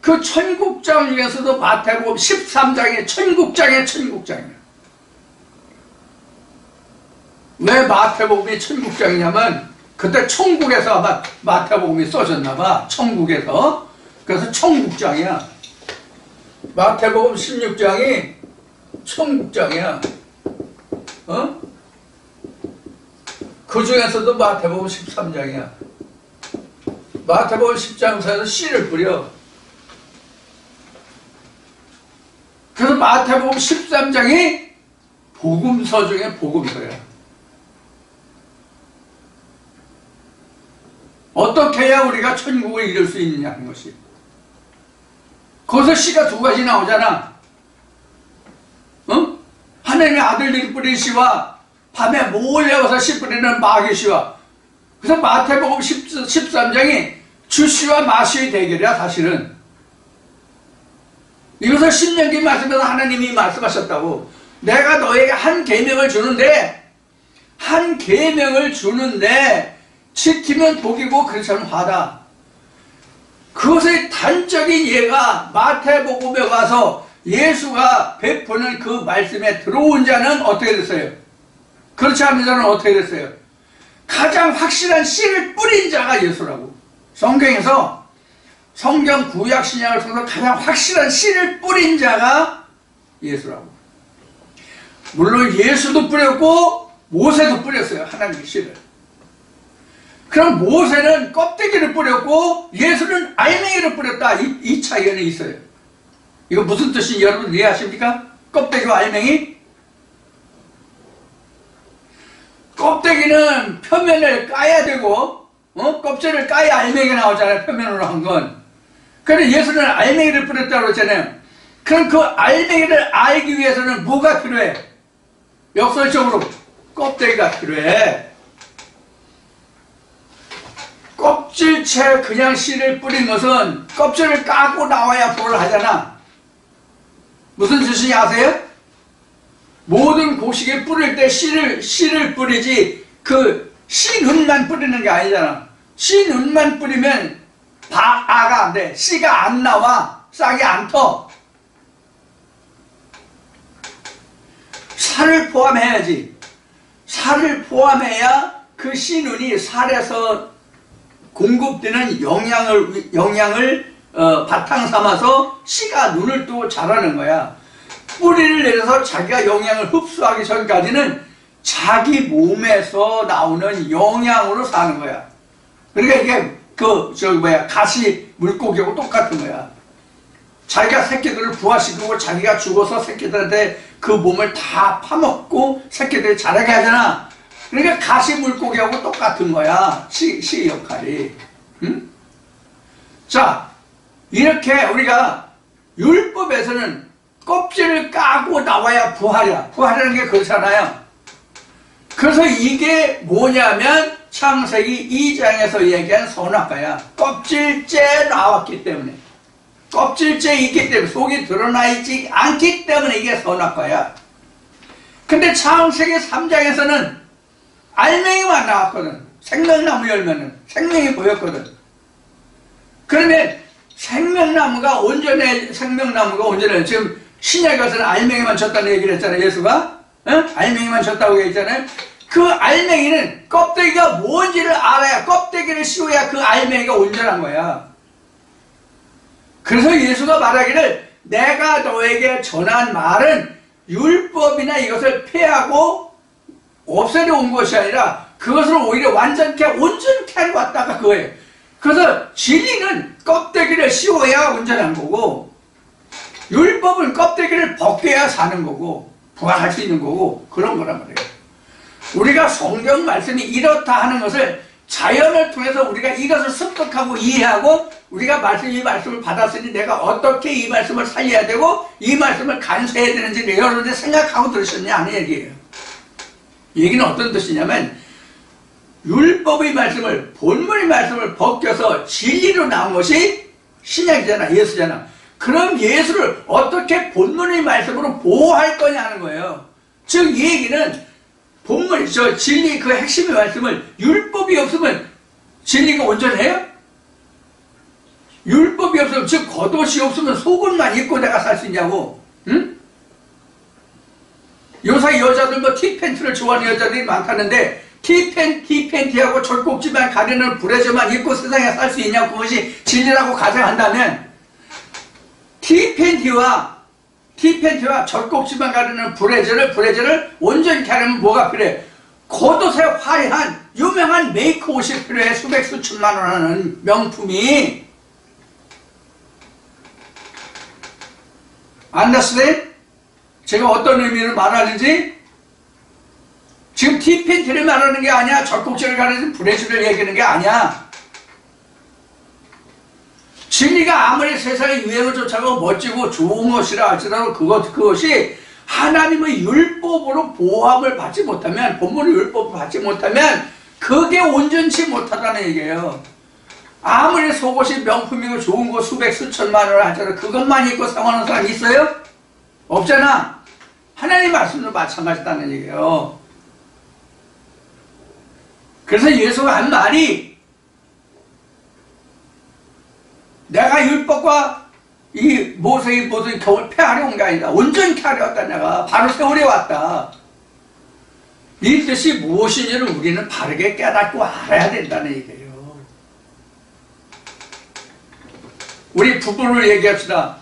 그 천국장 중에서도 마태복음 13장이 천국장이야. 왜 마태복음이 천국장이냐면 그때 천국에서 아마 마태복음이 써졌나 봐. 천국에서. 그래서 천국장이야. 마태복음 16장이 천국장이야. 그 중에서도 마태복음 13장이야. 마태복음 10장에서 씨를 뿌려. 그래서 마태복음 13장이 복음서 중에 복음서야. 어떻게 해야 우리가 천국을 이룰 수 있느냐 하는 것이. 거기서 씨가 두 가지 나오잖아. 하나님의 아들들이 뿌린 씨와 밤에 몰려와서 씨 뿌리는 마귀 씨와. 그래서 마태복음 13장이 주씨와 마씨의 대결이야, 사실은. 이것을 신명기 말씀에서 하나님이 말씀하셨다고. 내가 너에게 한 계명을 주는데 한 계명을 주는데 지키면 복이고 그렇지 않으면 화다. 그것의 단적인 예가 마태복음에 와서 예수가 베푸는 그 말씀에 들어온 자는 어떻게 됐어요? 그렇지 않은 자는 어떻게 됐어요? 가장 확실한 씨를 뿌린 자가 예수라고. 성경에서 성경 구약 신약을 통해서 가장 확실한 씨를 뿌린 자가 예수라고. 물론 예수도 뿌렸고 모세도 뿌렸어요. 하나님의 씨를. 그럼 모세는 껍데기를 뿌렸고 예수는 알맹이를 뿌렸다. 이 차이는 있어요. 이거 무슨 뜻인지 여러분 이해하십니까? 껍데기와 알맹이? 껍데기는 표면을 까야 되고 껍질을 까야 알맹이가 나오잖아요. 표면으로 한 건. 그런데 예수는 알맹이를 뿌렸다고 그랬잖아요. 그럼 그 알맹이를 알기 위해서는 뭐가 필요해? 역설적으로 껍데기가 필요해. 껍질째 그냥 씨를 뿌린 것은 껍질을 까고 나와야 부를 하잖아. 무슨 뜻인지 아세요? 모든 곡식에 뿌릴 때 씨를 뿌리지 그 씨눈만 뿌리는 게 아니잖아. 씨눈만 뿌리면 아가 안 돼. 씨가 안 나와. 싹이 안 터. 살을 포함해야지. 살을 포함해야 그 씨눈이 살에서 공급되는 영양을 바탕 삼아서 씨가 눈을 뜨고 자라는 거야. 뿌리를 내려서 자기가 영양을 흡수하기 전까지는 자기 몸에서 나오는 영양으로 사는 거야. 그러니까 이게 가시 물고기하고 똑같은 거야. 자기가 새끼들을 부화시키고 자기가 죽어서 새끼들한테 그 몸을 다 파먹고 새끼들이 자라게 하잖아. 그러니까 가시 물고기하고 똑같은 거야. 씨 역할이. 응? 자, 이렇게 우리가 율법에서는 껍질을 까고 나와야 부활이야. 부활이라는 게 그렇잖아요. 그래서 이게 뭐냐면 창세기 2장에서 얘기한 선악과야. 껍질째 나왔기 때문에. 껍질째 있기 때문에 속이 드러나 있지 않기 때문에 이게 선악과야. 근데 창세기 3장에서는 알맹이만 나왔거든. 생명나무 열면은 생명이 보였거든. 그러면 생명나무가 온전해. 지금 신약에 가서는 알맹이만 줬다는 얘기를 했잖아요. 예수가 알맹이만 줬다고 얘기했잖아요. 그 알맹이는 껍데기가 뭔지를 알아야, 껍데기를 씌워야 그 알맹이가 온전한 거야. 그래서 예수가 말하기를 내가 너에게 전한 말은 율법이나 이것을 폐하고 없애려 온 것이 아니라 그것을 오히려 완전케 온전케 하러 왔다가 그거예요. 그래서 진리는 껍데기를 씌워야 온전한 거고 율법은 껍데기를 벗겨야 사는 거고 부활할 수 있는 거고 그런 거란 말이에요. 우리가 성경 말씀이 이렇다 하는 것을 자연을 통해서 우리가 이것을 습득하고 이해하고 우리가 이 말씀을 받았으니 내가 어떻게 이 말씀을 살려야 되고 이 말씀을 간수해야 되는지 여러분들이 생각하고 들으셨냐 하는 얘기예요. 얘기는 어떤 뜻이냐면 율법의 말씀을, 본문의 말씀을 벗겨서 진리로 나온 것이 신약이잖아, 예수잖아. 그럼 예수를 어떻게 본문의 말씀으로 보호할 거냐 하는 거예요. 즉 이 얘기는 본문, 진리 그 핵심의 말씀을 율법이 없으면 진리가 온전해요? 율법이 없으면, 즉 겉옷이 없으면 속옷만 입고 내가 살 수 있냐고. 응? 요새 여자들 티팬티를 좋아하는 여자들이 많다는데 티팬티하고 절곡지만 가리는 브레저만 입고 세상에 살 수 있냐고. 그것이 진리라고 가정한다면 티팬티와 절곡지만 가리는 브레저를 온전히 하려면 뭐가 필요해? 겉옷에 화려한 유명한 메이크 옷이 필요해. 수백 수천만 원 하는 명품이. 안다스네? 제가 어떤 의미를 말하는지? 지금 티팬티를 말하는 게 아니야. 절곡지를 가리는 브레저를 얘기하는 게 아니야. 진리가 아무리 세상의 유행을 쫓아가고 멋지고 좋은 것이라 할지라도 그것이 하나님의 율법으로 보호함을 받지 못하면, 본문의 율법을 받지 못하면 그게 온전치 못하다는 얘기예요. 아무리 속옷이 명품이고 좋은 거 수백 수천만 원을 하잖아. 그것만 입고 사용하는 사람 있어요? 없잖아. 하나님 말씀도 마찬가지다는 얘기예요. 그래서 예수가 한 말이 내가 율법과 이 모세의 모든 경을 폐하려 온 게 아니다. 온전히 하려 왔다. 내가 바로 세월에 왔다. 이 뜻이 무엇인지를 우리는 바르게 깨닫고 알아야 된다는 얘기예요. 우리 부부를 얘기합시다.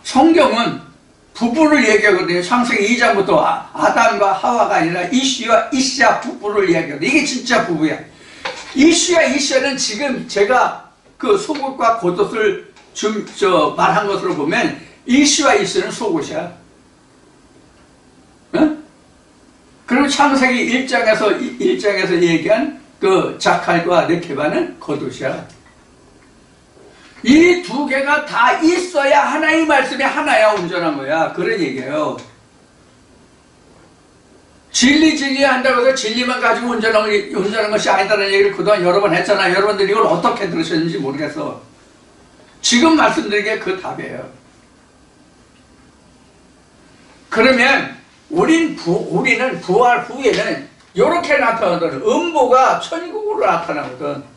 성경은 부부를 얘기하거든요. 창세기 2장부터 아담과 하와가 아니라 이시와 이시아 부부를 얘기하거든요. 이게 진짜 부부야. 이시와 이시아는 지금 제가 그 속옷과 겉옷을 말한 것으로 보면 이시와 이시아는 속옷이야. 응? 그리고 창세기 1장에서 얘기한 그 자칼과 네케바는 겉옷이야. 이 두 개가 다 있어야 하나의 말씀이 하나야 온전한 거야. 그런 얘기예요. 진리 한다고 해서 진리만 가지고 온전한 것이 아니다라는 얘기를 그동안 여러 번 했잖아. 여러분들이 이걸 어떻게 들으셨는지 모르겠어. 지금 말씀드린 게 그 답이에요. 그러면 우리는 부활 후에는 이렇게 나타나거든. 음보가 천국으로 나타나거든.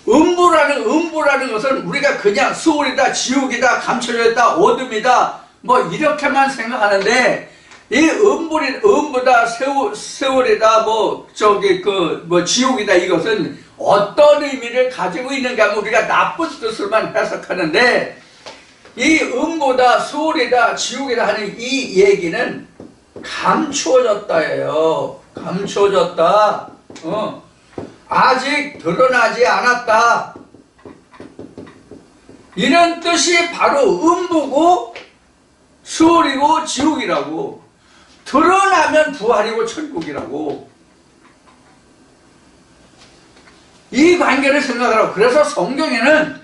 음부라는 것은 우리가 그냥 수월이다, 지옥이다, 감춰져 있다, 어둠이다, 뭐 이렇게만 생각하는데, 이 음부다, 세월이다, 지옥이다, 이것은 어떤 의미를 가지고 있는가 하면 우리가 나쁜 뜻으로만 해석하는데, 이 음보다, 수월이다, 지옥이다 하는 이 얘기는 감추어졌다예요. 감추어졌다. 아직 드러나지 않았다. 이런 뜻이 바로 음부고 수월이고 지옥이라고. 드러나면 부활이고 천국이라고. 이 관계를 생각하라고. 그래서 성경에는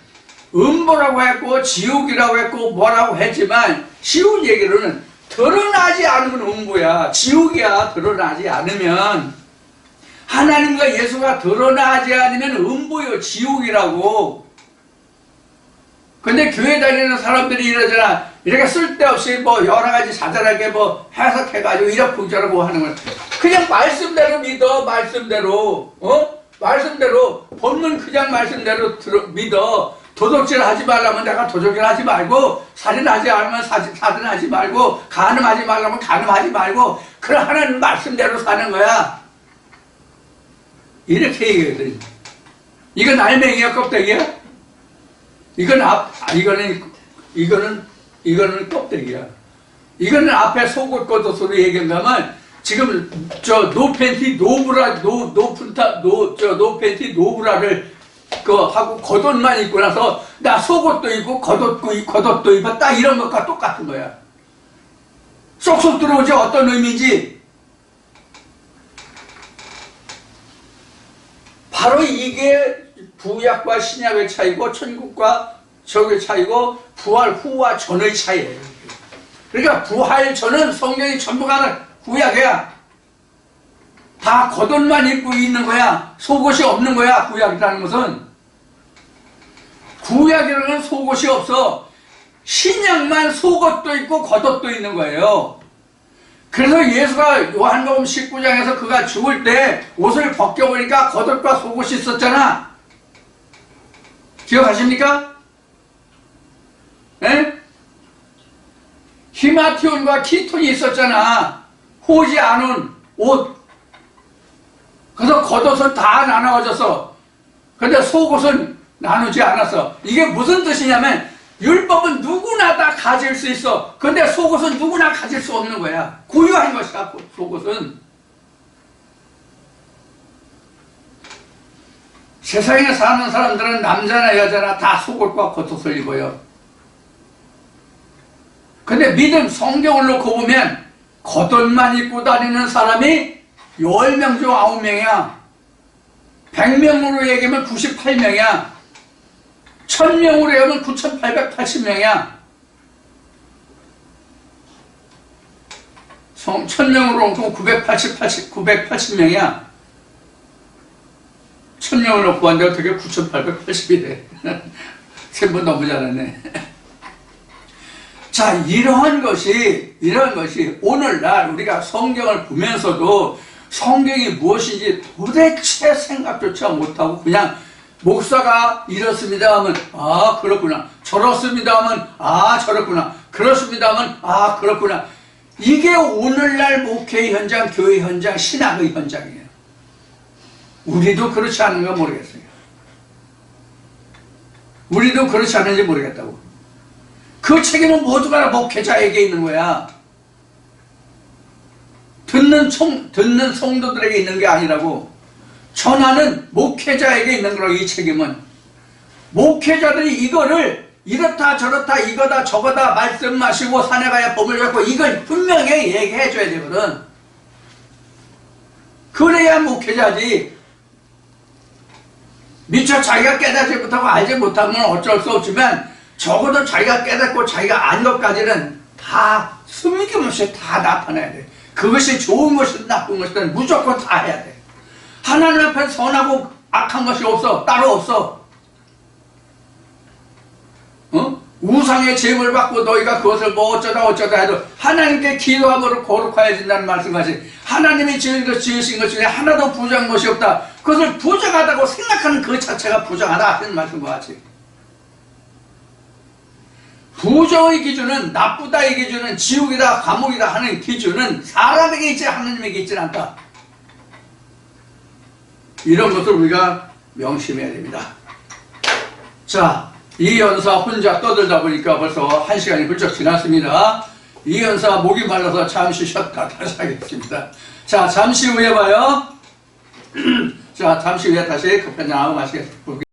음부라고 했고 지옥이라고 했고 뭐라고 했지만 쉬운 얘기로는 드러나지 않으면 음부야. 지옥이야. 드러나지 않으면. 하나님과 예수가 드러나지 않으면 음부요, 지옥이라고. 근데 교회 다니는 사람들이 이러잖아. 이렇게 쓸데없이 여러 가지 자잘하게 해석해가지고 이러쿵저러고 하는 거야. 그냥 말씀대로 믿어, 말씀대로. 말씀대로. 본문 그냥 말씀대로 믿어. 도둑질 하지 말라면 내가 도둑질 하지 말고, 살인하지 않으면 살인하지 말고, 간음하지 말라면 간음하지 말고, 그런 하나님 말씀대로 사는 거야. 이렇게 얘기하거든. 이건 알맹이야, 껍데기야? 이거는 껍데기야. 이거는 앞에 속옷 겉옷으로 얘기한다면, 지금, 노팬티 노브라를, 하고 겉옷만 입고 나서, 나 속옷도 입고, 겉옷도 입고, 딱 이런 것과 똑같은 거야. 쏙쏙 들어오지, 어떤 의미인지. 바로 이게 구약과 신약의 차이고 천국과 저의 차이고 부활 후와 전의 차이예요. 그러니까 부활 전은 성경이 전부가 구약이야. 다 겉옷만 입고 있는 거야. 속옷이 없는 거야. 구약이라는 것은. 구약이라는 건 속옷이 없어. 신약만 속옷도 있고 겉옷도 있는 거예요. 그래서 예수가 요한복음 19장에서 그가 죽을 때 옷을 벗겨보니까 겉옷과 속옷이 있었잖아. 기억하십니까? 에? 히마티온과 키톤이 있었잖아. 호지 않은 옷. 그래서 겉옷은 다 나눠졌어. 근데 속옷은 나누지 않았어. 이게 무슨 뜻이냐면 율법은 누구나 다 가질 수 있어. 근데 속옷은 누구나 가질 수 없는 거야. 고유한 것이야, 속옷은. 세상에 사는 사람들은 남자나 여자나 다 속옷과 겉옷을 입어요. 근데 믿음, 성경을 놓고 보면 겉옷만 입고 다니는 사람이 10명 중 9명이야. 100명으로 얘기하면 98명이야. 1000명으로 하면 9880명이야. 1000명으로 하면 980명이야. 1000명을 놓고 왔는데 어떻게 9880이 돼. 3번 너무 잘하네. 자, 이러한 것이 오늘날 우리가 성경을 보면서도 성경이 무엇인지 도대체 생각조차 못하고 그냥 목사가 이렇습니다 하면 아 그렇구나, 저렇습니다 하면 아 저렇구나, 그렇습니다 하면 아 그렇구나. 이게 오늘날 목회 현장, 교회 현장, 신학의 현장이에요. 우리도 그렇지 않은가 모르겠어요. 우리도 그렇지 않은지 모르겠다고. 그 책임은 모두가 목회자에게 있는 거야. 듣는 성도들에게 있는 게 아니라고. 전하는 목회자에게 있는 거라고. 이 책임은 목회자들이 이거를 이렇다 저렇다 이거다 저거다 말씀 마시고 산에 가야 법을 잡고 이걸 분명히 얘기해 줘야 되거든. 그래야 목회자지. 미처 자기가 깨닫지 못하고 알지 못하면 어쩔 수 없지만 적어도 자기가 깨닫고 자기가 안 것까지는 다 숨김없이 다 나타내야 돼. 그것이 좋은 것이든 나쁜 것이든 무조건 다 해야 돼. 하나님 앞에 선하고 악한 것이 없어. 따로 없어. 우상의 제물 받고 너희가 그것을 뭐 어쩌다 해도 하나님께 기도함으로 거룩하여진다는 말씀까지 하나님이 지으신 것 중에 하나도 부정한 것이 없다. 그것을 부정하다고 생각하는 그 자체가 부정하다 하는 말씀과 같이, 부정의 기준은, 나쁘다의 기준은, 지옥이다 감옥이다 하는 기준은 사람에게 있지 하나님에게 있지는 않다. 이런 것을 우리가 명심해야 됩니다. 자, 이 연사 혼자 떠들다 보니까 벌써 1시간이 훌쩍 지났습니다. 이 연사 목이 말라서 잠시 쉬었다 다시 하겠습니다. 자, 잠시 후에 봐요. 자, 잠시 후에 다시 급한 양하고 마시겠습니다.